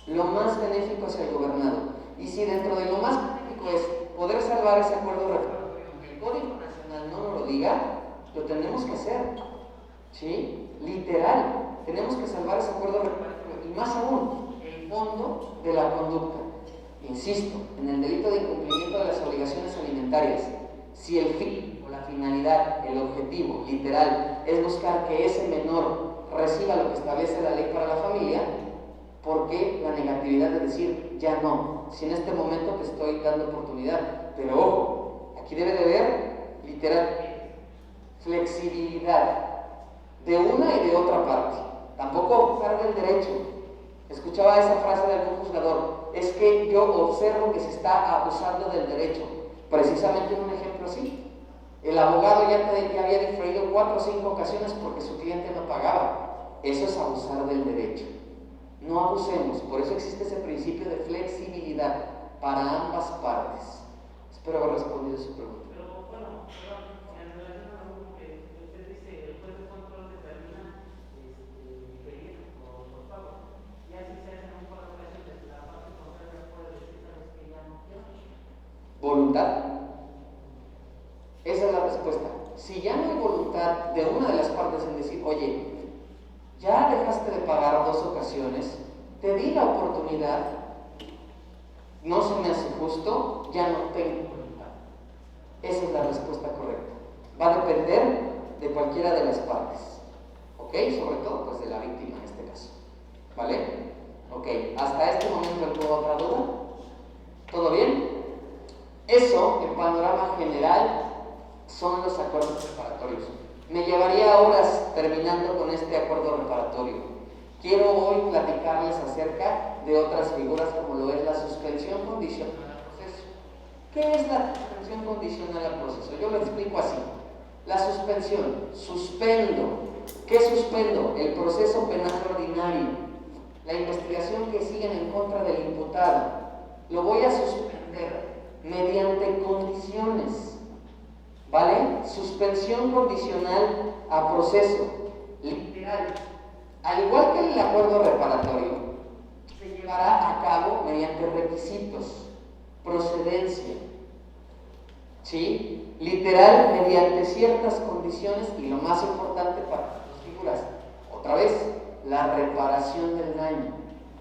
Lo más benéfico hacia el gobernado. Y si dentro de lo más benéfico es poder salvar ese acuerdo reparatorio, aunque el Código Nacional no nos lo diga, lo tenemos que hacer. ¿Sí? Literal. Tenemos que salvar ese acuerdo reparatorio. Y más aún, el fondo de la conducta. Insisto, en el delito de incumplimiento de las obligaciones alimentarias, si el fin o la finalidad, el objetivo literal es buscar que ese menor reciba lo que establece la ley para la familia, ¿por qué la negatividad de decir ya no? Si en este momento te estoy dando oportunidad. Pero ojo, aquí debe de haber literalmente flexibilidad de una y de otra parte. Tampoco abusar del derecho. Escuchaba esa frase de algún juzgador: es que yo observo que se está abusando del derecho. Precisamente en un ejemplo así, el abogado ya había diferido 4 o 5 ocasiones porque su cliente no pagaba. Eso es abusar del derecho. No abusemos, por eso existe ese principio de flexibilidad para ambas partes. Espero haber respondido su pregunta. Pero bueno, en relación a lo que usted dice, el juez de control determina diferir los pagos. Y así se hacen un par de ocasiones, la parte contraria puede decir, ¿sabes que ya no quiero? ¿Voluntad? Esa es la respuesta. Si ya no hay voluntad de una de las partes en decir, oye, ya dejaste de pagar 2 ocasiones, te di la oportunidad, no se me hace justo, ya no tengo voluntad. Esa es la respuesta correcta. Va a depender de cualquiera de las partes. ¿Ok? Sobre todo, pues, de la víctima en este caso. ¿Vale? Ok. ¿Hasta este momento alguna otra duda? ¿Todo bien? Eso, en panorama general, son los acuerdos reparatorios. Me llevaría horas terminando con este acuerdo reparatorio. Quiero hoy platicarles acerca de otras figuras como lo es la suspensión condicional al proceso. ¿Qué es la suspensión condicional al proceso? Yo lo explico así. La suspensión, suspendo. ¿Qué suspendo? El proceso penal ordinario, la investigación que siguen en contra del imputado. Lo voy a suspender mediante condiciones. ¿Vale? Suspensión condicional a proceso. Literal. Al igual que el acuerdo reparatorio, se llevará a cabo mediante requisitos, procedencia. ¿Sí? Literal, mediante ciertas condiciones y lo más importante para las figuras, otra vez, la reparación del daño.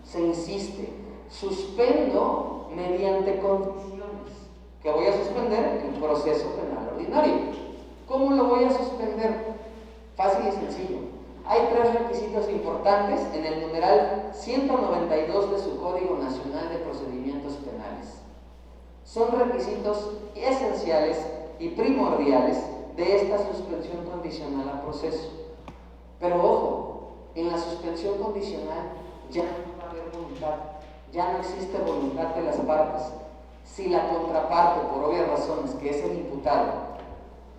Se insiste, suspendo mediante condiciones. Que voy a suspender el proceso penal ordinario. ¿Cómo lo voy a suspender? Fácil y sencillo. Hay 3 requisitos importantes en el numeral 192 de su Código Nacional de Procedimientos Penales. Son requisitos esenciales y primordiales de esta suspensión condicional a proceso. Pero ojo, en la suspensión condicional ya no va a haber voluntad, ya no existe voluntad de las partes. Si la contraparte, por obvias razones, que es el imputado,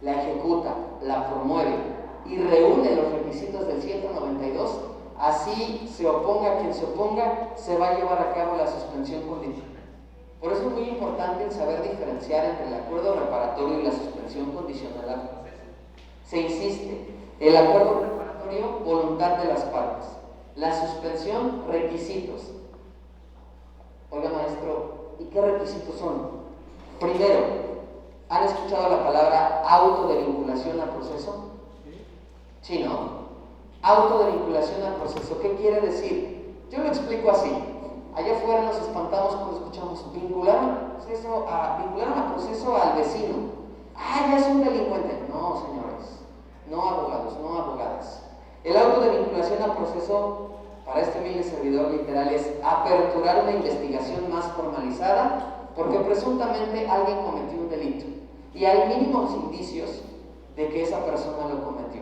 la ejecuta, la promueve y reúne los requisitos del 192, así se oponga quien se oponga, se va a llevar a cabo la suspensión condicional. Por eso es muy importante el saber diferenciar entre el acuerdo reparatorio y la suspensión condicional al proceso. Se insiste, el acuerdo reparatorio, voluntad de las partes. La suspensión, requisitos. Oiga, maestro, ¿y ¿Y qué requisitos son? Primero, ¿han escuchado la palabra auto de vinculación al proceso? Sí, ¿no? Auto de vinculación al proceso, ¿qué quiere decir? Yo lo explico así. Allá afuera nos espantamos cuando escuchamos vincularon al proceso al vecino. ¡Ah, ya es un delincuente! No, señores, no abogados, no abogadas. El auto de vinculación al proceso, para este humilde servidor literal, es aperturar una investigación más formalizada porque presuntamente alguien cometió un delito y hay mínimos indicios de que esa persona lo cometió.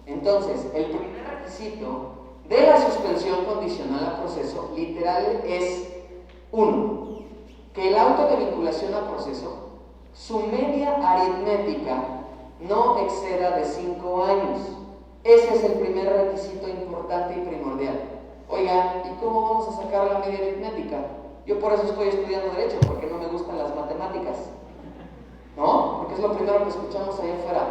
Entonces, el primer requisito de la suspensión condicional al proceso literal es 1. Que el auto de vinculación al proceso, su media aritmética no exceda de 5 años. Ese es el primer requisito importante y primordial. Oiga, ¿y cómo vamos a sacar la media aritmética? Yo por eso estoy estudiando Derecho, porque no me gustan las matemáticas. ¿No? Porque es lo primero que escuchamos allá afuera.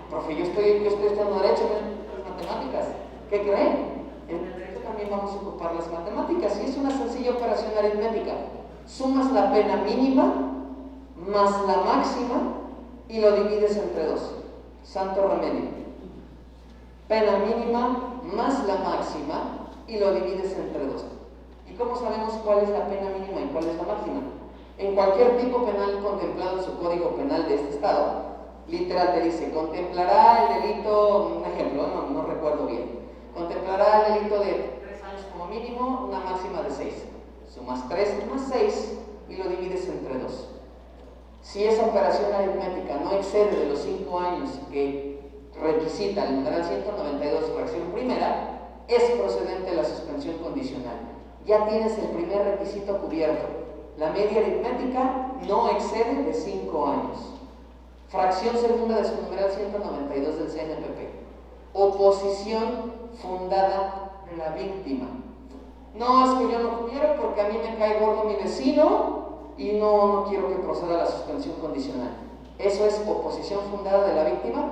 Profe, yo estoy estudiando Derecho, no las matemáticas. ¿Qué creen? En el Derecho también vamos a ocupar las matemáticas y es una sencilla operación aritmética. Sumas la pena mínima más la máxima y lo divides entre 2. Santo remedio. Pena mínima más la máxima y lo divides entre 2. ¿Y cómo sabemos cuál es la pena mínima y cuál es la máxima? En cualquier tipo penal contemplado en su código penal de este estado, literal te dice, contemplará el delito, un ejemplo, no recuerdo bien, contemplará el delito de 3 años como mínimo, una máxima de 6. Sumas 3 más 6 y lo divides entre 2. Si esa operación aritmética no excede de los 5 años que requisita el numeral 192, fracción primera, es procedente la suspensión condicional. Ya tienes el primer requisito cubierto. La media aritmética no excede de 5 años. Fracción segunda de su numeral 192 del CNPP. Oposición fundada de la víctima. No, es que yo no quiero porque a mí me cae gordo mi vecino y no quiero que proceda la suspensión condicional. ¿Eso es oposición fundada de la víctima?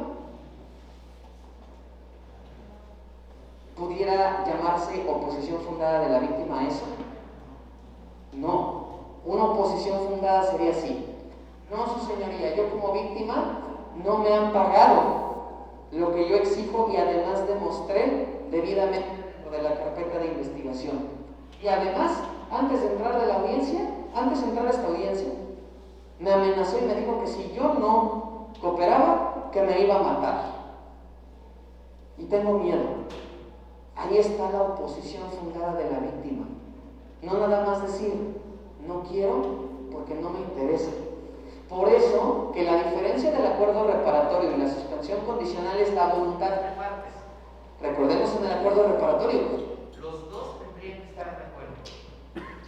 ¿Pudiera llamarse oposición fundada de la víctima a eso? No. Una oposición fundada sería así. No, su señoría, yo como víctima no me han pagado lo que yo exijo y además demostré debidamente dentro de la carpeta de investigación. Y además, antes de entrar a esta audiencia, me amenazó y me dijo que si yo no cooperaba, que me iba a matar. Y tengo miedo. Ahí está la oposición fundada de la víctima. No nada más decir, no quiero porque no me interesa. Por eso que la diferencia del acuerdo reparatorio y la suspensión condicional es la voluntad de partes. Recordemos en el acuerdo reparatorio, los dos tendrían que estar de acuerdo.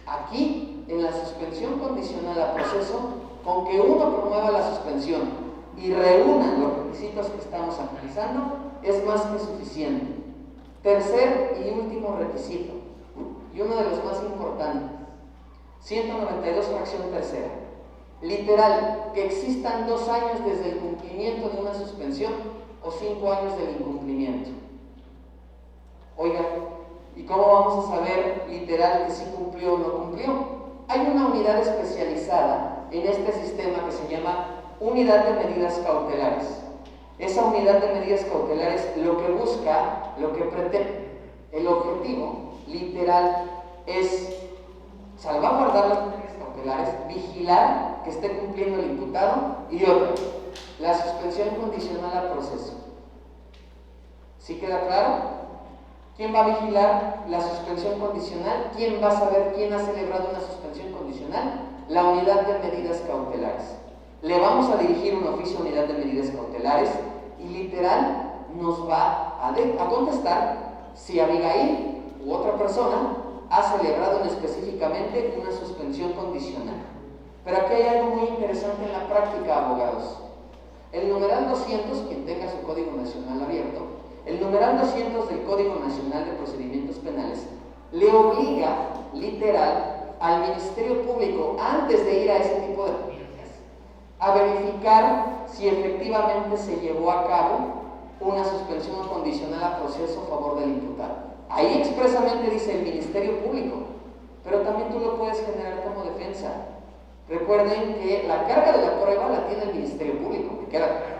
Aquí, en la suspensión condicional a proceso, con que uno promueva la suspensión y reúna los requisitos que estamos analizando, es más que suficiente. Tercer y último requisito, y uno de los más importantes, 192 fracción tercera. Literal, que existan 2 años desde el cumplimiento de una suspensión o 5 años del incumplimiento. Oiga, ¿y cómo vamos a saber literal que sí cumplió o no cumplió? Hay una unidad especializada en este sistema que se llama Unidad de Medidas Cautelares. Esa unidad de medidas cautelares lo que busca, lo que pretende, el objetivo literal es salvaguardar las medidas cautelares, vigilar que esté cumpliendo el imputado y otra, la suspensión condicional al proceso. ¿Sí queda claro? ¿Quién va a vigilar la suspensión condicional? ¿Quién va a saber quién ha celebrado una suspensión condicional? La unidad de medidas cautelares. Le vamos a dirigir un oficio a unidad de medidas cautelares y literal nos va a contestar si Abigail u otra persona ha celebrado específicamente una suspensión condicional. Pero aquí hay algo muy interesante en la práctica, abogados. El numeral 200, quien tenga su Código Nacional abierto, el numeral 200 del Código Nacional de Procedimientos Penales le obliga literal al Ministerio Público, antes de ir a ese tipo de audiencias, a verificar si efectivamente se llevó a cabo una suspensión condicional a proceso a favor del imputado. Ahí expresamente dice el Ministerio Público, pero también tú lo puedes generar como defensa. Recuerden que la carga de la prueba la tiene el Ministerio Público, que queda claro.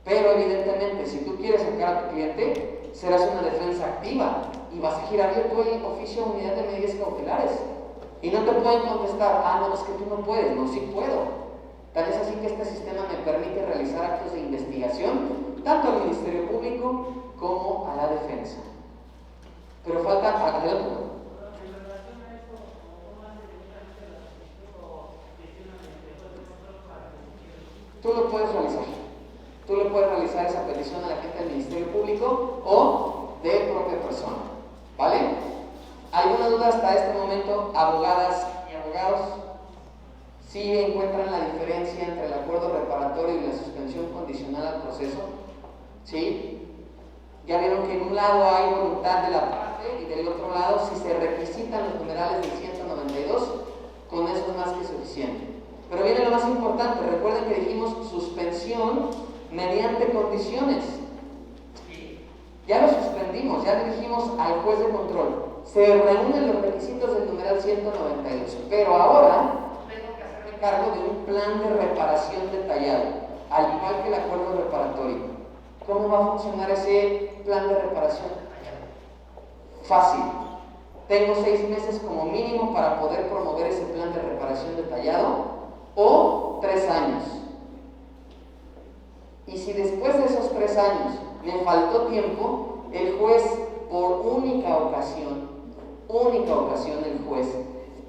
Pero evidentemente, si tú quieres sacar a tu cliente, serás una defensa activa y vas a girarle tú el oficio a unidad de medidas cautelares. Y no te pueden contestar, no, es que tú no puedes. No, sí puedo. Tal es así que este sistema me permite realizar actos de investigación tanto al Ministerio Público como a la defensa. Pero falta adelante. En relación a eso, ¿cómo hace directamente la solicitud o gestionan el juez de control para que se quiera? Tú lo puedes realizar. Tú le puedes realizar esa petición a la gente del Ministerio Público o de propia persona. ¿Vale? ¿Alguna duda hasta este momento, abogadas y abogados? ¿Sí encuentran la diferencia entre el acuerdo reparatorio y la suspensión condicional al proceso? ¿Sí? Ya vieron que en un lado hay voluntad de la parte y del otro lado, si se requisitan los numerales del 192, con eso es más que suficiente. Pero viene lo más importante, recuerden que dijimos suspensión mediante condiciones. Ya lo suspendimos, ya le dijimos al juez de control, se reúnen los requisitos del numeral 192, pero ahora tengo que hacerme cargo de un plan de reparación detallado, al igual que el acuerdo reparatorio. ¿Cómo va a funcionar ese plan de reparación detallado? Fácil. Tengo 6 meses como mínimo para poder promover ese plan de reparación detallado o 3 años. Y si después de esos 3 años me faltó tiempo, el juez, por única ocasión el juez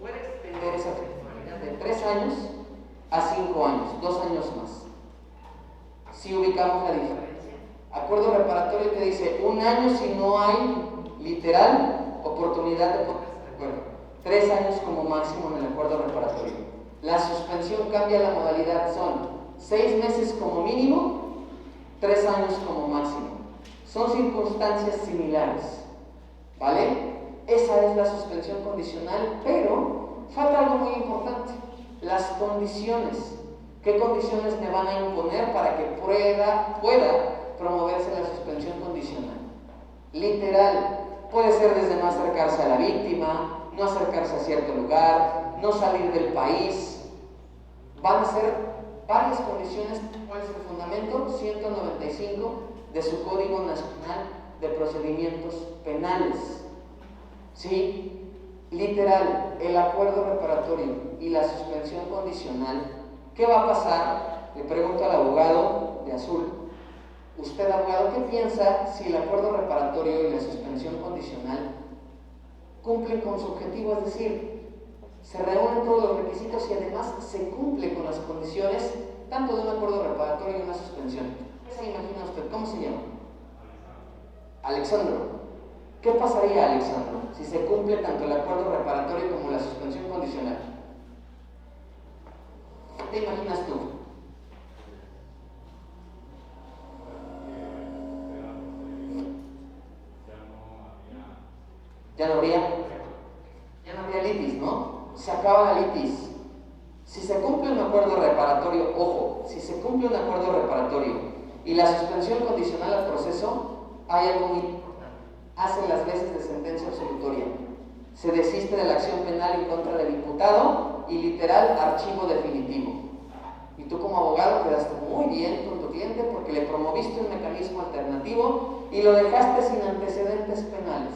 puede extender esa temporalidad de 3 años a 5 años, 2 años más. Si ubicamos la diferencia. Acuerdo reparatorio te dice 1 año si no hay literal oportunidad de ponerse de acuerdo. 3 años como máximo en el acuerdo reparatorio. La suspensión cambia la modalidad, son 6 meses como mínimo, 3 años como máximo. Son circunstancias similares, ¿vale? Esa es la suspensión condicional, pero falta algo muy importante, las condiciones. ¿Qué condiciones me van a imponer para que pueda promoverse la suspensión condicional? Literal, puede ser desde no acercarse a la víctima, no acercarse a cierto lugar, no salir del país. Van a ser varias condiciones. ¿Cuál es el fundamento? 195 de su Código Nacional de Procedimientos Penales. ¿Sí? Literal, el acuerdo reparatorio y la suspensión condicional. ¿Qué va a pasar? Le pregunto al abogado de azul. Usted, abogado, ¿qué piensa si el acuerdo reparatorio y la suspensión condicional cumplen con su objetivo? Es decir, se reúnen todos los requisitos y además se cumple con las condiciones tanto de un acuerdo reparatorio y una suspensión. ¿Qué se imagina usted? ¿Cómo se llama? Alexandro. ¿Qué pasaría, Alexandro, si se cumple tanto el acuerdo reparatorio como la suspensión condicional? ¿Qué te imaginas tú? Ya no habría litis, ¿no? Se acaba la litis. Si se cumple un acuerdo reparatorio, ojo, si se cumple un acuerdo reparatorio y la suspensión condicional al proceso, hay algo muy importante. Hacen las veces de sentencia absolutoria. Se desiste de la acción penal en contra del imputado y literal archivo definitivo. Y tú como abogado quedaste muy bien con tu cliente porque le promoviste un mecanismo alternativo y lo dejaste sin antecedentes penales.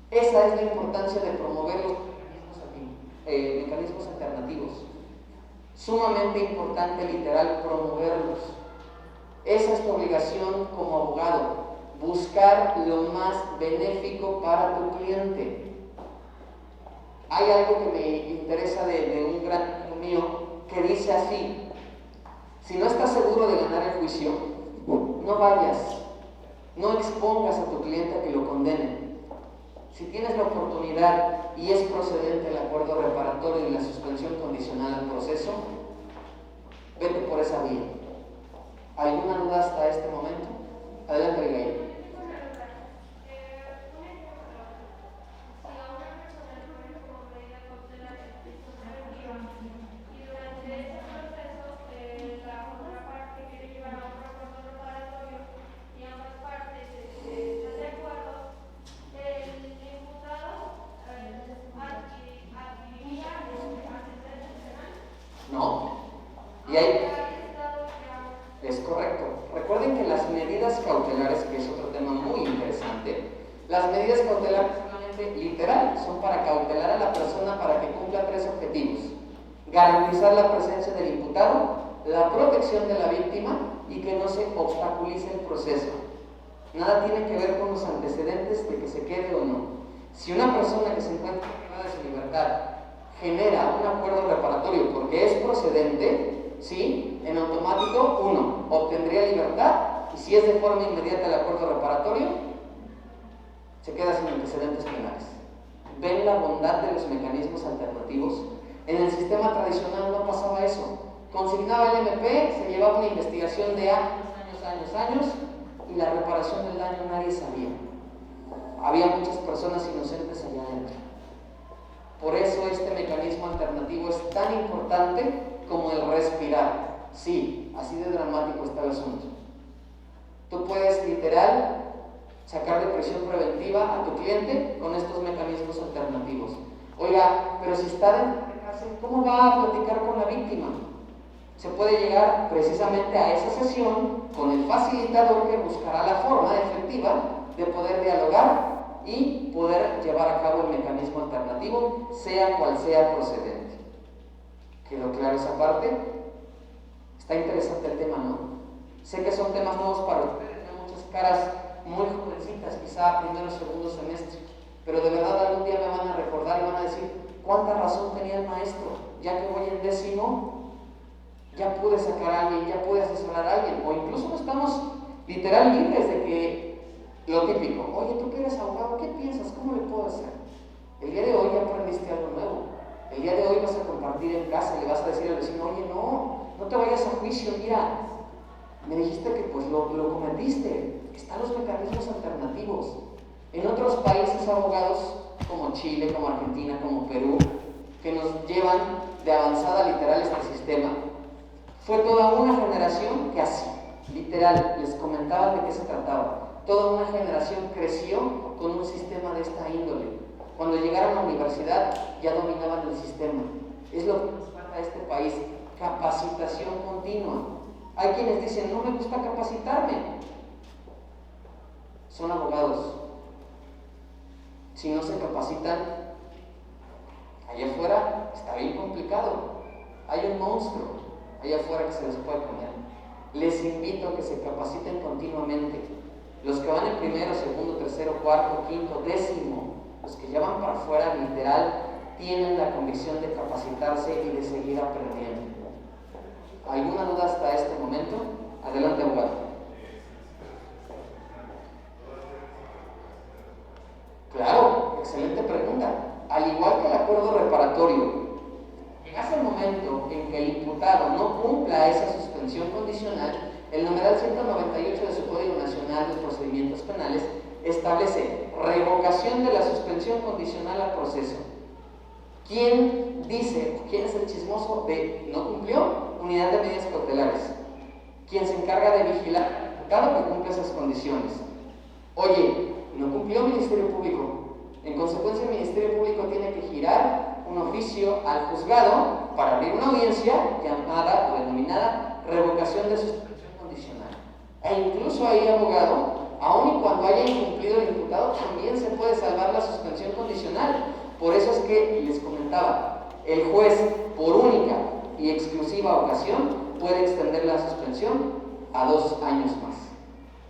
Esa es la importancia de promover los mecanismos alternativos. Sumamente importante, literal, promoverlos. Esa es tu obligación como abogado, buscar lo más benéfico para tu cliente. Hay algo que me interesa de un gran amigo mío que dice así: si no estás seguro de ganar el juicio, no vayas, no expongas a tu cliente a que lo condenen. Si tienes la oportunidad y es procedente el acuerdo reparatorio y la suspensión condicional al proceso, vete por esa vía. ¿Alguna duda hasta este momento? Adelante, Abigail. ¿no? Y hay... Es correcto. Recuerden que las medidas cautelares, que es otro tema muy interesante, las medidas cautelares solamente literal son para cautelar a la persona para que cumpla 3 objetivos: garantizar la presencia del imputado, la protección de la víctima y que no se obstaculice el proceso. Nada tiene que ver con los antecedentes de que se quede o no. Si una persona que se encuentra privada de su libertad genera un acuerdo reparatorio porque es procedente, ¿sí? En automático, 1, obtendría libertad, y si es de forma inmediata el acuerdo reparatorio, se queda sin antecedentes penales. ¿Ven la bondad de los mecanismos alternativos? En el sistema tradicional no pasaba eso. Consignaba el MP, se llevaba una investigación de años, y la reparación del daño nadie sabía. Había muchas personas inocentes allá adentro. Por eso este mecanismo alternativo es tan importante como el respirar. Sí, así de dramático está el asunto. Tú puedes literal sacar de prisión preventiva a tu cliente con estos mecanismos alternativos. Oiga, pero si está dentro de cárcel, ¿cómo va a platicar con la víctima? Se puede llegar precisamente a esa sesión con el facilitador que buscará la forma efectiva de poder dialogar y poder llevar a cabo el mecanismo alternativo, sea cual sea procedente. ¿Quedó claro esa parte? Está interesante el tema, ¿no? Sé que son temas nuevos para ustedes, hay muchas caras muy jovencitas, quizá primero o segundo semestre, pero de verdad algún día me van a recordar y van a decir: ¿cuánta razón tenía el maestro? Ya que voy en 10º, ya pude sacar a alguien, ya pude asesorar a alguien, o incluso no estamos literal libres de que lo típico: oye, tú que eres abogado, ¿qué piensas? ¿Cómo le puedo hacer? El día de hoy ya aprendiste algo nuevo. El día de hoy vas a compartir en casa y le vas a decir al vecino: oye, no te vayas a juicio, mira, me dijiste que pues lo cometiste. Están los mecanismos alternativos. En otros países, abogados como Chile, como Argentina, como Perú, que nos llevan de avanzada literal este sistema, fue toda una generación que así, literal, les comentaba de qué se trataba. Toda una generación creció con un sistema de esta índole. Cuando llegaron a la universidad ya dominaban el sistema. Es lo que nos falta a este país: capacitación continua. Hay quienes dicen: no me gusta capacitarme. Son abogados. Si no se capacitan, allá afuera está bien complicado. Hay un monstruo allá afuera que se les puede comer. Les invito a que se capaciten continuamente. Los que van en primero, segundo, tercero, cuarto, quinto, 10º, los que ya van para afuera, literal, tienen la convicción de capacitarse y de seguir aprendiendo. ¿Alguna duda hasta este momento? Adelante, abogado. Claro, excelente pregunta. Al igual que el acuerdo reparatorio, llegase el momento en que el imputado no cumpla esa suspensión condicional, el numeral 198 de su Código Nacional de Procedimientos Penales establece revocación de la suspensión condicional al proceso. ¿Quién dice, quién es el chismoso de no cumplió? Unidad de medidas cautelares. Quien se encarga de vigilar al imputado que cumple esas condiciones. Oye, no cumplió Ministerio Público. En consecuencia, el Ministerio Público tiene que girar un oficio al juzgado para abrir una audiencia llamada o denominada revocación de suspensión condicional. E incluso ahí, abogado, aun y cuando haya incumplido el imputado, también se puede salvar la suspensión condicional. Por eso es que les comentaba, el juez, por única y exclusiva ocasión, puede extender la suspensión a 2 años más.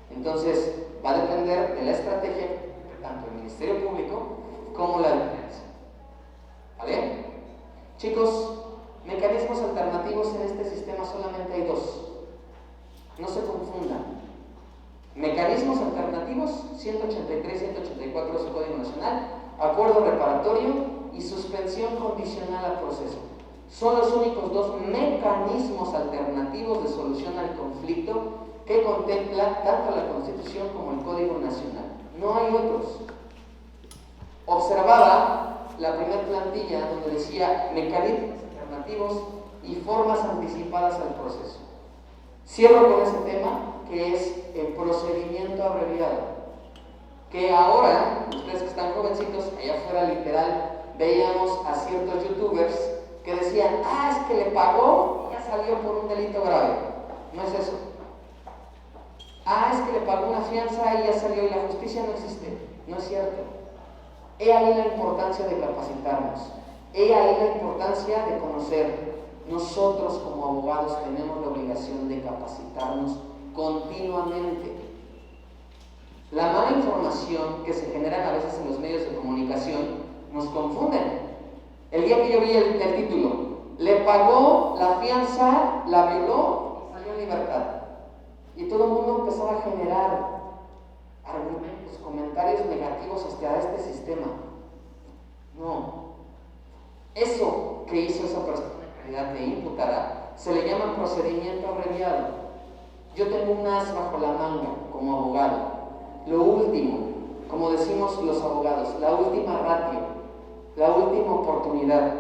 Entonces, va a depender de la estrategia de tanto el Ministerio Público como la defensa. ¿Vale? Chicos, mecanismos alternativos en este sistema solamente hay 2. No se confundan. Mecanismos alternativos, 183 y 184 de su Código Nacional, acuerdo reparatorio y suspensión condicional al proceso. Son los únicos 2 mecanismos alternativos de solución al conflicto que contempla tanto la Constitución como el Código Nacional. No hay otros. Observaba la primera plantilla donde decía mecanismos alternativos y formas anticipadas al proceso. Cierro con ese tema, que es el procedimiento abreviado, que ahora, ustedes que están jovencitos, allá afuera literal, veíamos a ciertos youtubers que decían, es que le pagó, ya salió por un delito grave. No es eso. Es que le pagó una fianza y ya salió y la justicia no existe. No es cierto. He ahí la importancia de capacitarnos. He ahí la importancia de conocer. Nosotros como abogados tenemos la obligación de capacitarnos continuamente. La mala información que se genera a veces en los medios de comunicación nos confunden. El día que yo vi el título, le pagó la fianza, la violó y salió en libertad. Y todo el mundo empezaba a generar argumentos, comentarios negativos hacia este sistema. No. Eso que hizo esa persona en calidad de imputada se le llama procedimiento abreviado. Yo tengo un as bajo la manga como abogado. Lo último, como decimos los abogados, la última ratio, la última oportunidad.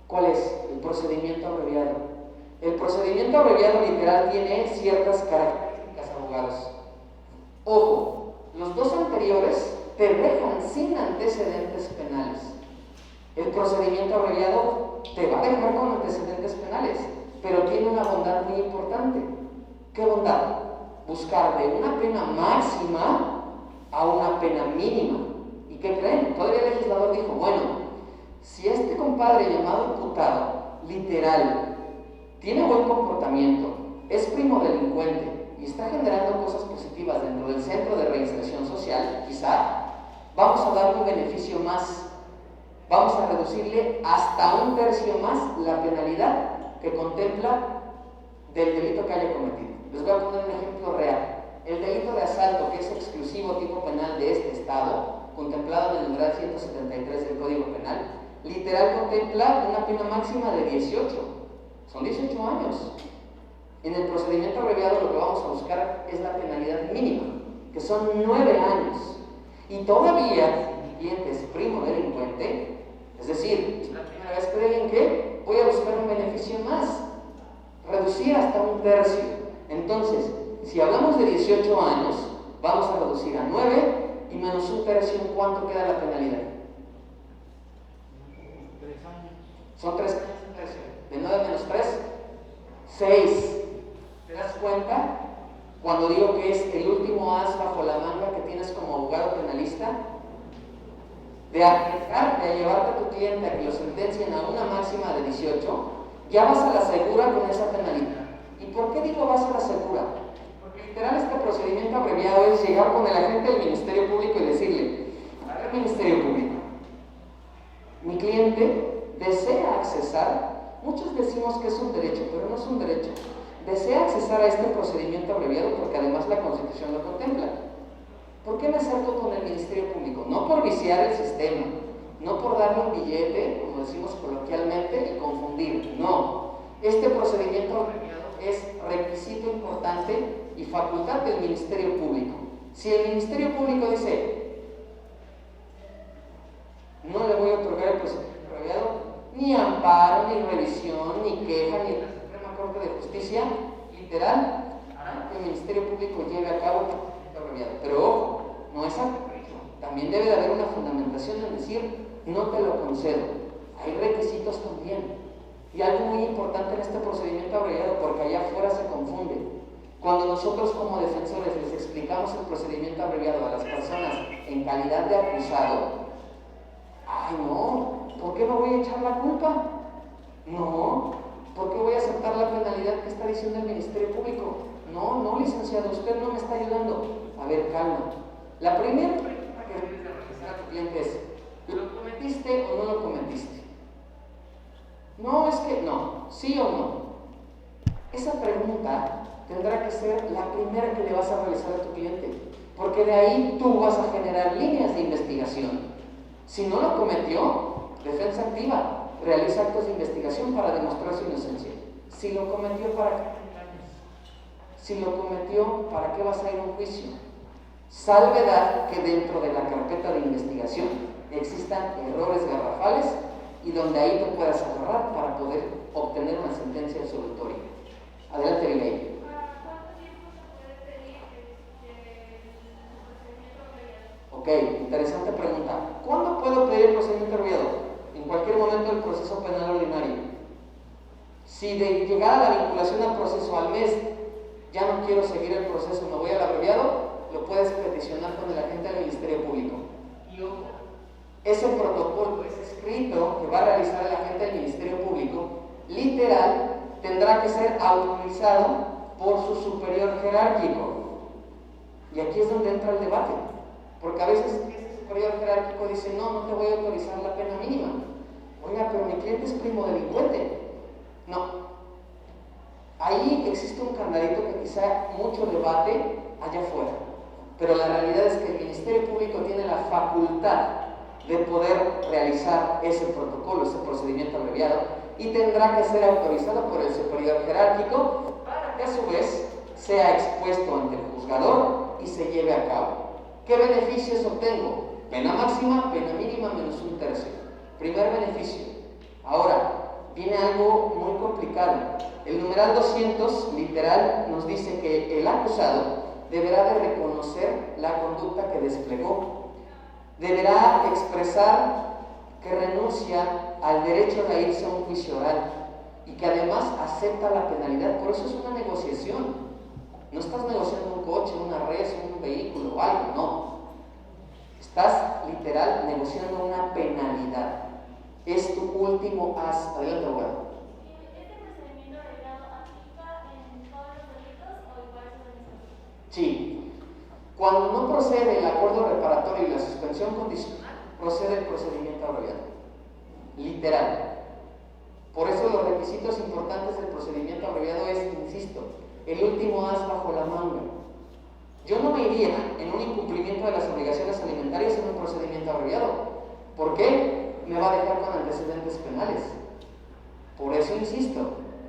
¿Cuál es? El procedimiento abreviado. El procedimiento abreviado literal tiene ciertas características, abogados. Ojo, los dos anteriores te dejan sin antecedentes penales. El procedimiento abreviado te va a dejar con antecedentes penales, pero tiene una bondad muy importante. ¿Qué bondad? Buscar de una pena máxima a una pena mínima. ¿Y qué creen? Todavía el legislador dijo, bueno, si este compadre llamado imputado, literal, tiene buen comportamiento, es primo delincuente y está generando cosas positivas dentro del centro de reinserción social, quizá vamos a darle un beneficio más, vamos a reducirle hasta 1/3 más la penalidad que contempla del delito que haya cometido. Les voy a poner un ejemplo real. El delito de asalto, que es exclusivo tipo penal de este estado, contemplado en el numeral 173 del Código Penal, literal contempla una pena máxima de 18. Son 18 años. En el procedimiento abreviado lo que vamos a buscar es la penalidad mínima, que son 9 años. Y todavía, si mi cliente es primo delincuente, es decir, es la primera vez que delinque, voy a buscar un beneficio más, reducir hasta 1/3. Entonces, si hablamos de 18 años, vamos a reducir a 9 y menos 1/3, ¿en cuánto queda la penalidad? 3 años. Son 3 años. De 9 menos 3, 6. ¿Te das cuenta? Cuando digo que es el último as bajo la manga que tienes como abogado penalista, de arriesgar, de llevarte a tu cliente a que lo sentencien a una máxima de 18, ya vas a la segura con esa penalidad. ¿Y por qué digo vas a la segura? Porque literal este procedimiento abreviado es llegar con el agente del Ministerio Público y decirle, a ver, Ministerio Público, mi cliente desea accesar, muchos decimos que es un derecho, pero no es un derecho, desea accesar a este procedimiento abreviado porque además la Constitución lo contempla. ¿Por qué me acerco con el Ministerio Público? No por viciar el sistema, no por darle un billete, como decimos coloquialmente, y confundir, no. Este procedimiento abreviado es requisito importante y facultad del Ministerio Público. Si el Ministerio Público dice, no le voy a otorgar el procedimiento abreviado, ni amparo, ni revisión, ni queja, ni la Suprema Corte de Justicia, literal, hará que el Ministerio Público lleve a cabo el procedimiento abreviado. Pero ojo, no es arbitrario. También debe de haber una fundamentación en decir, no te lo concedo. Hay requisitos también. Y algo muy importante en este procedimiento abreviado, porque allá afuera se confunde. Cuando nosotros como defensores les explicamos el procedimiento abreviado a las personas en calidad de acusado, ¡ay no! ¿Por qué me voy a echar la culpa? No, ¿por qué voy a aceptar la penalidad que está diciendo el Ministerio Público? No, licenciado, usted no me está ayudando. A ver, calma. La primera pregunta que debes de realizar a tu cliente es, ¿lo cometiste o no lo cometiste? No, es que no, sí o no. Esa pregunta tendrá que ser la primera que le vas a realizar a tu cliente, porque de ahí tú vas a generar líneas de investigación. Si no lo cometió, defensa activa, realiza actos de investigación para demostrar su inocencia. Si lo cometió, ¿para qué? Si lo cometió, ¿para qué vas a ir a un juicio? Salvedad que dentro de la carpeta de investigación existan errores garrafales y donde ahí te puedas agarrar para poder obtener una sentencia absolutoria. Adelante, Abigail. ¿Cuánto tiempo se puede pedir el procedimiento abreviado? Ok, interesante pregunta. ¿Cuándo puedo pedir el procedimiento abreviado? En cualquier Si de llegar a la vinculación al proceso al mes ya no quiero seguir el proceso, me voy al abreviado, lo puedes peticionar con el agente del Ministerio Público. Y ojo, ese protocolo, ese escrito que va a realizar el agente del Ministerio Público, literal, tendrá que ser autorizado por su superior jerárquico. Y aquí es donde entra el debate, porque a veces ese superior jerárquico dice, no te voy a autorizar la pena mínima. Oiga, pero mi cliente es primo delincuente. No. Ahí existe un candadito que quizá mucho debate allá afuera, pero la realidad es que el Ministerio Público tiene la facultad de poder realizar ese protocolo, ese procedimiento abreviado, y tendrá que ser autorizado por el superior jerárquico para que a su vez sea expuesto ante el juzgador y se lleve a cabo. ¿Qué beneficios obtengo? Pena máxima, pena mínima menos 1/3. Primer beneficio. Ahora, viene algo muy complicado. El numeral 200, literal, nos dice que el acusado deberá de reconocer la conducta que desplegó. Deberá expresar que renuncia al derecho de irse a un juicio oral y que además acepta la penalidad. Por eso es una negociación. No estás negociando un coche, una res, un vehículo o algo, no. Estás literal negociando una penalidad. Es tu último as. Adelante, abogado. ¿Este procedimiento abreviado aplica en todos los delitos o igual solo en estos? Sí. Cuando no procede el acuerdo reparatorio y la suspensión condicional, procede el procedimiento abreviado. Literal. Por eso los requisitos importantes del procedimiento abreviado es, insisto, el último as bajo la manga. Yo no me iría en un incumplimiento de las obligaciones alimentarias en un procedimiento abreviado. ¿Por qué? Me va a dejar con antecedentes penales. Por eso insisto,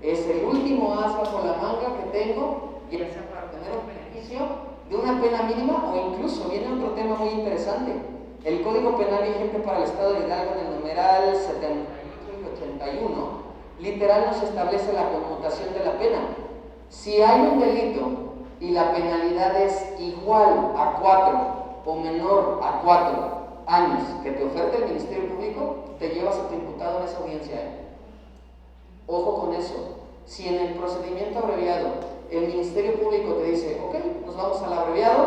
es el último as bajo la manga que tengo, ya sea para obtener un beneficio de una pena mínima o incluso viene otro tema muy interesante. El Código Penal vigente para el Estado de Hidalgo en el numeral 78 y 81 literal nos establece la conmutación de la pena. Si hay un delito y la penalidad es igual a 4 o menor a 4 años que te ofrece el Ministerio Público, te llevas a tu imputado en esa audiencia. Ojo con eso. Si en el procedimiento abreviado el Ministerio Público te dice, ok, nos vamos al abreviado,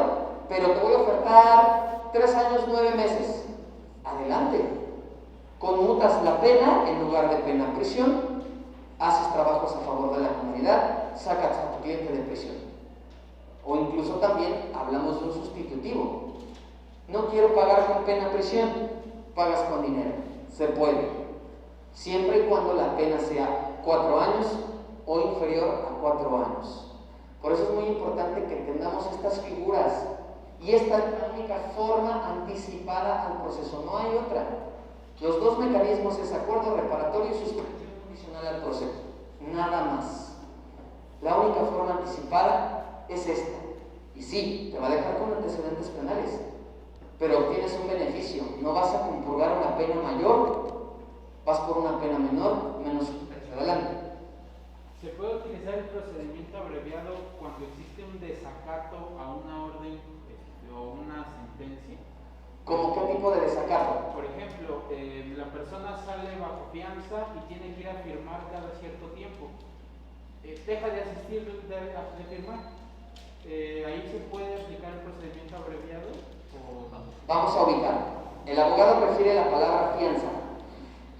pero te voy a ofertar 3 años 9 meses, adelante. Conmutas la pena en lugar de pena prisión, haces trabajos a favor de la comunidad, sacas a tu cliente de prisión. O incluso también hablamos de un sustitutivo. No quiero pagar con pena prisión, pagas con dinero. Se puede. Siempre y cuando la pena sea 4 años o inferior a 4 años. Por eso es muy importante que entendamos estas figuras. Y esta es la única forma anticipada al proceso, no hay otra. Los dos mecanismos es acuerdo reparatorio y suspensión condicional al proceso. Nada más. La única forma anticipada es esta. Y sí, te va a dejar con antecedentes penales, pero obtienes un beneficio. No vas a compurgar una pena mayor, vas por una pena menor, menos un tercio. Adelante. ¿Se puede utilizar el procedimiento abreviado cuando existe un desacato a una orden o una sentencia? ¿Cómo qué tipo de desacato? Por ejemplo, la persona sale bajo fianza y tiene que ir a firmar cada cierto tiempo. Deja de asistir de firmar. ¿Ahí se puede aplicar el procedimiento abreviado o no? Vamos a ubicar. El abogado refiere la palabra fianza.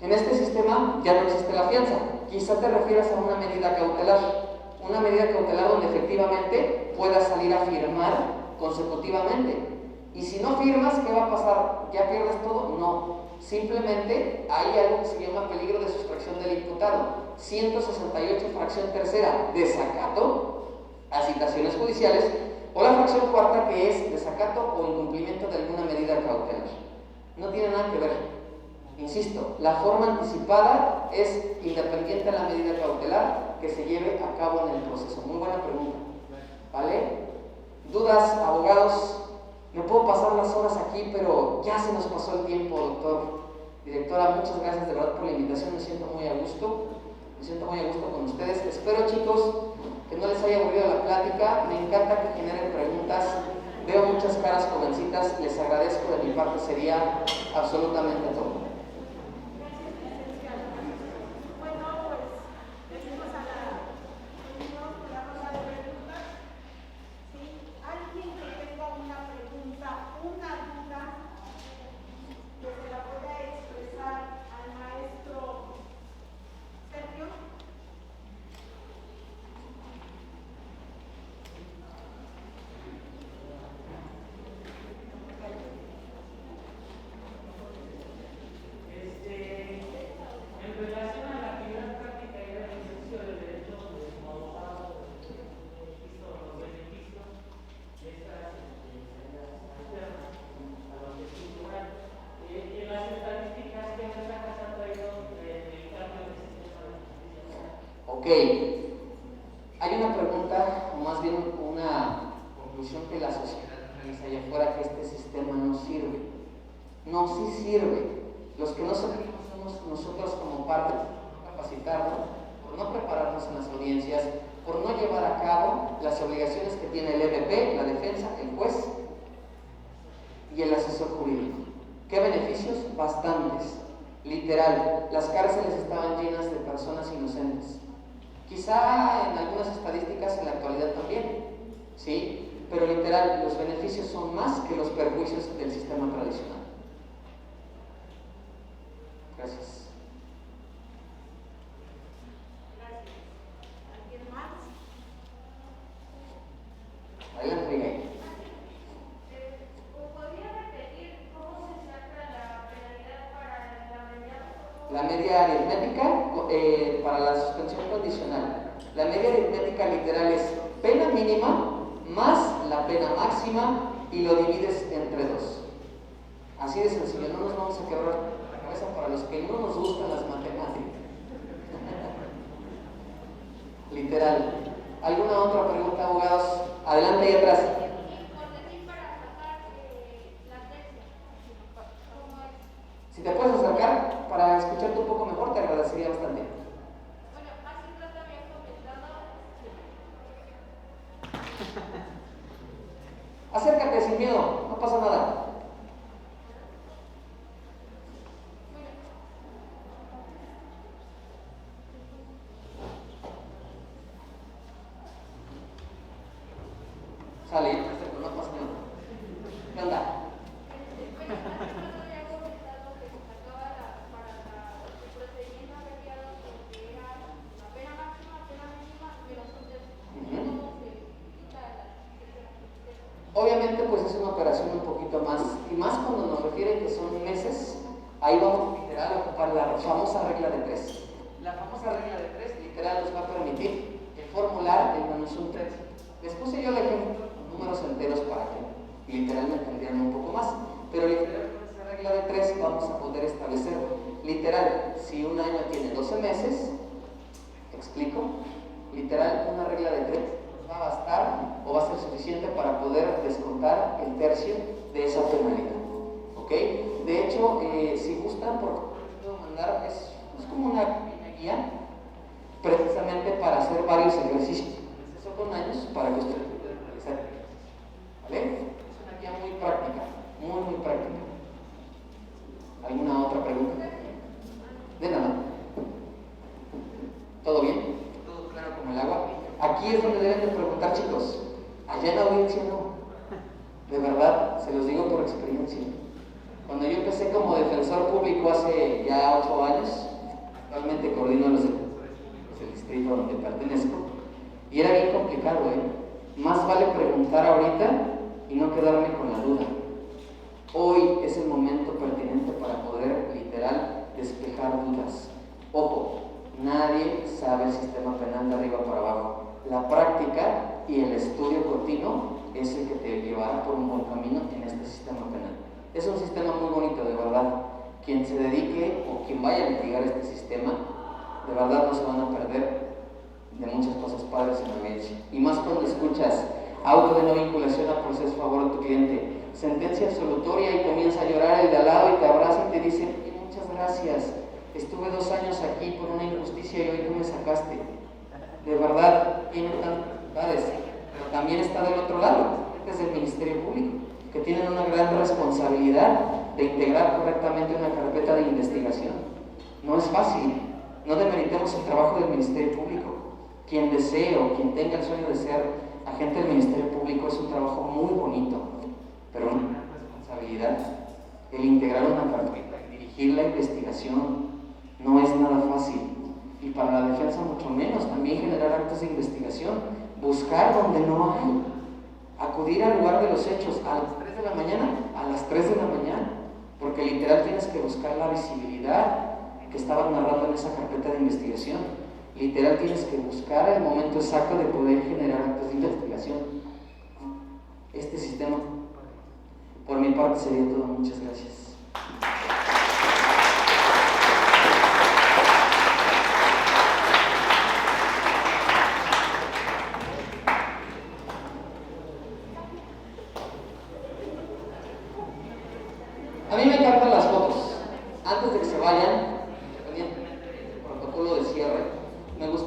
En este sistema ya no existe la fianza. Quizá te refieras a una medida cautelar. Una medida cautelar donde efectivamente puedas salir a firmar consecutivamente. Y si no firmas, ¿qué va a pasar? ¿Ya pierdes todo? No. Simplemente hay algo que se llama peligro de sustracción del imputado. 168, fracción tercera, desacato a citaciones judiciales, o la fracción cuarta, que es desacato o incumplimiento de alguna medida cautelar. No tiene nada que ver. Insisto, la forma anticipada es independiente a la medida cautelar que se lleve a cabo en el proceso. Muy buena pregunta. ¿Vale? ¿Dudas, abogados? Me puedo pasar las horas aquí, pero ya se nos pasó el tiempo, doctor. Directora, muchas gracias de verdad por la invitación. Me siento muy a gusto. Me siento muy a gusto con ustedes. Espero, chicos, que no les haya aburrido la plática. Me encanta que generen preguntas. Veo muchas caras jovencitas. Les agradezco. De mi parte sería absolutamente todo. Gracias, licenciado. Bueno, pues decimos a Ok, hay una pregunta, o más bien una conclusión que la sociedad realiza allá afuera, que este sistema no sirve. No, sí sirve. Los que no servimos somos nosotros como parte, por no capacitarnos, por no prepararnos en las audiencias, por no llevar a cabo las obligaciones que tiene el EVP, la defensa, el juez y el asesor jurídico. ¿Qué beneficios? Bastantes. Literal, las cárceles estaban llenas de personas inocentes. Quizá en algunas estadísticas en la actualidad también, ¿sí? Pero literal, los beneficios son más que los perjuicios del sistema tradicional. Gracias. Gracias. ¿Alguien más? Adelante, Miguel. ¿Podría repetir cómo se saca la penalidad para la media? La media aritmética para la suspensión condicional. La media aritmética literal es pena mínima más la pena máxima y lo divides entre 2. Así de sencillo, no nos vamos a quebrar la cabeza para los que no nos gustan las matemáticas. Literal. ¿Alguna otra pregunta, abogados? Adelante y atrás. Por decir, para sacar la tesis, ¿cómo es? Si te puedes acercar para escucharte un poco mejor, te agradecería bastante. Bueno, hace un rato había comentado. Acércate sin miedo, no pasa nada. Sale, perfecto, no pasa nada. ¿Qué onda? Bueno, hace un rato había comentado que se sacaba el procedimiento abreviado porque era la pena máxima, pena mínima, menos un tercio. ¿Cómo se quita la Obviamente pues es una operación un poquito más, y más cuando nos refieren que son meses, ahí vamos literal a ocupar la famosa regla de 3. La famosa regla de 3 literal nos va a permitir formular el menos un tercio. Les puse yo el ejemplo con números enteros para que literalmente entendieran un poco más, pero literal con esa regla de 3 vamos a poder establecer literal, si un año tiene 12 meses, explico, literal una regla de 3 va a bastar o va a ser suficiente para poder descontar el tercio de esa penalidad. ¿Ok? De hecho, si gustan, por favor, les puedo mandar, es como una pequeña guía precisamente para hacer varios ejercicios. Eso con años para que ustedes puedan realizar. ¿Vale? Es una guía muy práctica, muy práctica. ¿Alguna otra pregunta? De nada. ¿Todo bien? ¿Todo claro como el agua? Aquí es donde deben de preguntar, chicos. Allá en la audiencia no. De verdad, se los digo por experiencia. Cuando yo empecé como defensor público hace ya 8 años, actualmente coordino los defensores públicos del distrito donde pertenezco, y era bien complicado, Más vale preguntar ahorita y no quedarme con la duda. Hoy es el momento pertinente para poder, literal, despejar dudas. Ojo, nadie sabe el sistema penal de arriba para abajo. La práctica y el estudio continuo es el que te llevará por un buen camino en este sistema penal. Es un sistema muy bonito, de verdad. Quien se dedique o quien vaya a litigar este sistema, de verdad no se van a perder de muchas cosas padres en la audiencia. Y más cuando escuchas auto de no vinculación a proceso a favor de tu cliente, sentencia absolutoria y comienza a llorar el de al lado y te abraza y te dice: muchas gracias, estuve 2 años aquí por una injusticia y hoy tú me sacaste. De verdad, tiene tantas dificultades, pero también está del otro lado, es del Ministerio Público, que tienen una gran responsabilidad de integrar correctamente una carpeta de investigación. No es fácil, no demeritemos el trabajo del Ministerio Público. Quien desee o quien tenga el sueño de ser agente del Ministerio Público es un trabajo muy bonito, pero una gran responsabilidad. El integrar una carpeta, dirigir la investigación, no es nada fácil. Y para la defensa mucho menos, también generar actos de investigación, buscar donde no hay, acudir al lugar de los hechos a las 3 de la mañana, porque literal tienes que buscar la visibilidad que estaban narrando en esa carpeta de investigación. Literal tienes que buscar el momento exacto de poder generar actos de investigación. Este sistema, por mi parte, sería todo. Muchas gracias.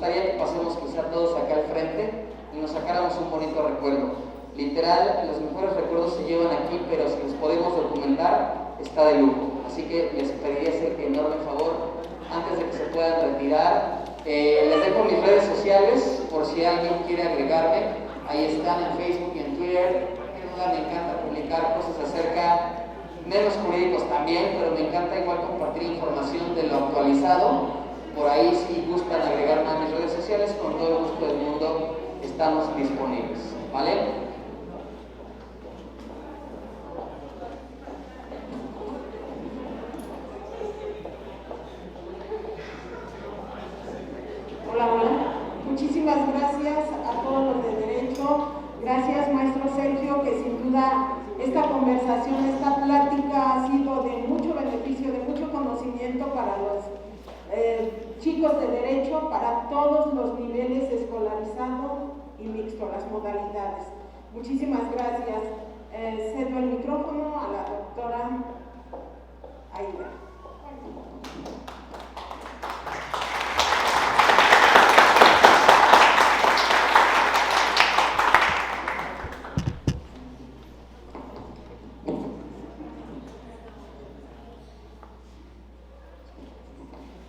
gustaría que pasemos quizá todos acá al frente y nos sacáramos un bonito recuerdo. Literal, los mejores recuerdos se llevan aquí, pero si los podemos documentar, está de lujo. Así que les pediría hacer que enorme favor, antes de que se puedan retirar, les dejo mis redes sociales, por si alguien quiere agregarme. Ahí están en Facebook y en Twitter. Me encanta publicar cosas acerca, medios jurídicos también, pero me encanta igual compartir información de lo actualizado. Por ahí, si gustan agregarme a mis redes sociales, con todo el gusto del mundo estamos disponibles, ¿vale? Hola. Muchísimas gracias a todos los de Derecho. Gracias, maestro Sergio, que sin duda esta conversación, esta plática ha sido de mucho beneficio, de mucho conocimiento para los chicos de Derecho, para todos los niveles, escolarizado y mixto, las modalidades. Muchísimas gracias. Cedo el micrófono a la doctora Aida.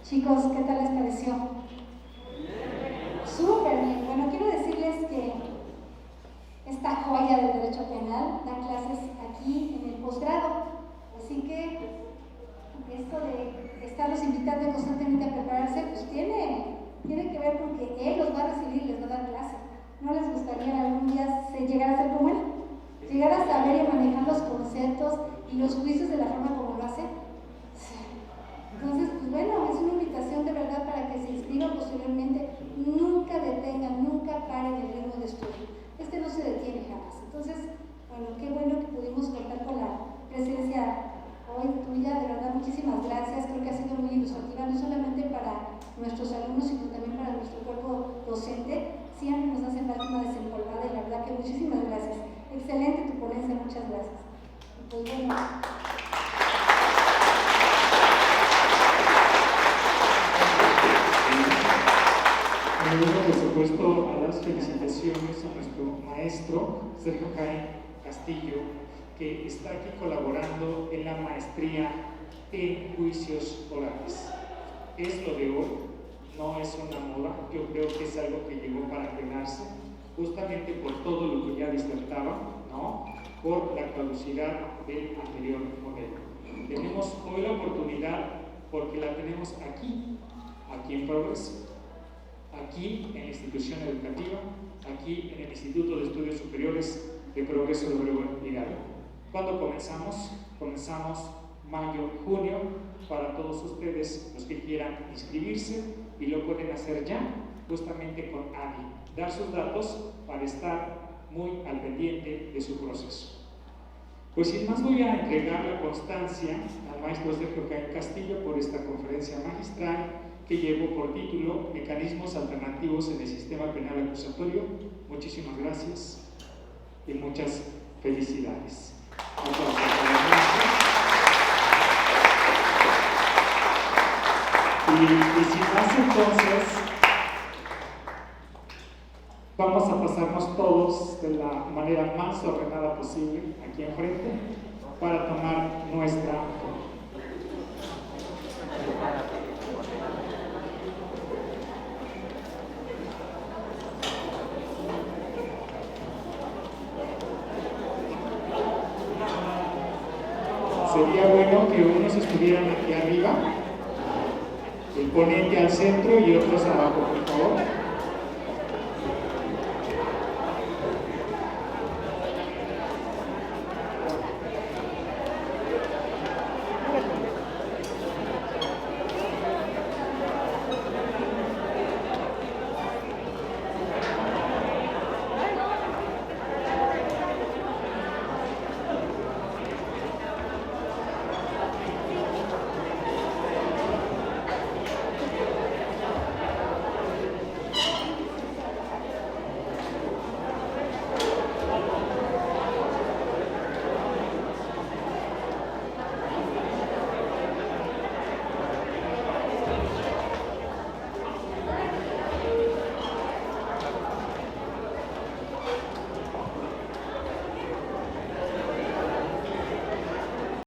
Chicos, ¿qué tal les pareció? Súper bien. Bueno, quiero decirles que esta joya del derecho penal da clases aquí en el posgrado. Así que esto de estarlos invitando constantemente a prepararse, pues tiene que ver con que él los va a recibir y les va a dar clase. ¿No les gustaría algún día llegar a ser como él? Llegar a saber y manejar los conceptos y los juicios de la forma como lo hace. Entonces, pues bueno, es una invitación de verdad para que se inscriban posteriormente. Nunca detengan, nunca paren el ritmo de estudio. Este no se detiene jamás. Entonces, bueno, qué bueno que pudimos contar con la presencia hoy tuya. De verdad, muchísimas gracias. Creo que ha sido muy ilustrativa, no solamente para nuestros alumnos, sino también para nuestro cuerpo docente. Siempre nos hacen falta una desempolvada y la verdad que muchísimas gracias. Excelente tu ponencia, muchas gracias. Y pues bueno. Por supuesto, a las felicitaciones a nuestro maestro Sergio Jaime Castillo, que está aquí colaborando en la maestría en juicios orales. Es lo de hoy, no es una moda, yo creo que es algo que llegó para quedarse, justamente por todo lo que ya disertaba, ¿no? Por la caducidad del anterior modelo. Tenemos hoy la oportunidad, porque la tenemos aquí en Progreso, aquí en la institución educativa, aquí en el Instituto de Estudios Superiores de Progreso de Obregón Hidalgo. ¿Cuándo comenzamos? Comenzamos mayo, junio, para todos ustedes los que quieran inscribirse, y lo pueden hacer ya, justamente con ADI, dar sus datos para estar muy al pendiente de su proceso. Pues sin más, voy a entregar la constancia al maestro Sergio Jaime Castillo por esta conferencia magistral que llevo por título Mecanismos Alternativos en el Sistema Penal Acusatorio. Muchísimas gracias y muchas felicidades. Y sin más, entonces, vamos a pasarnos todos de la manera más ordenada posible aquí enfrente para tomar nuestra sería bueno que unos estuvieran aquí arriba, el ponente al centro y otros abajo, por favor.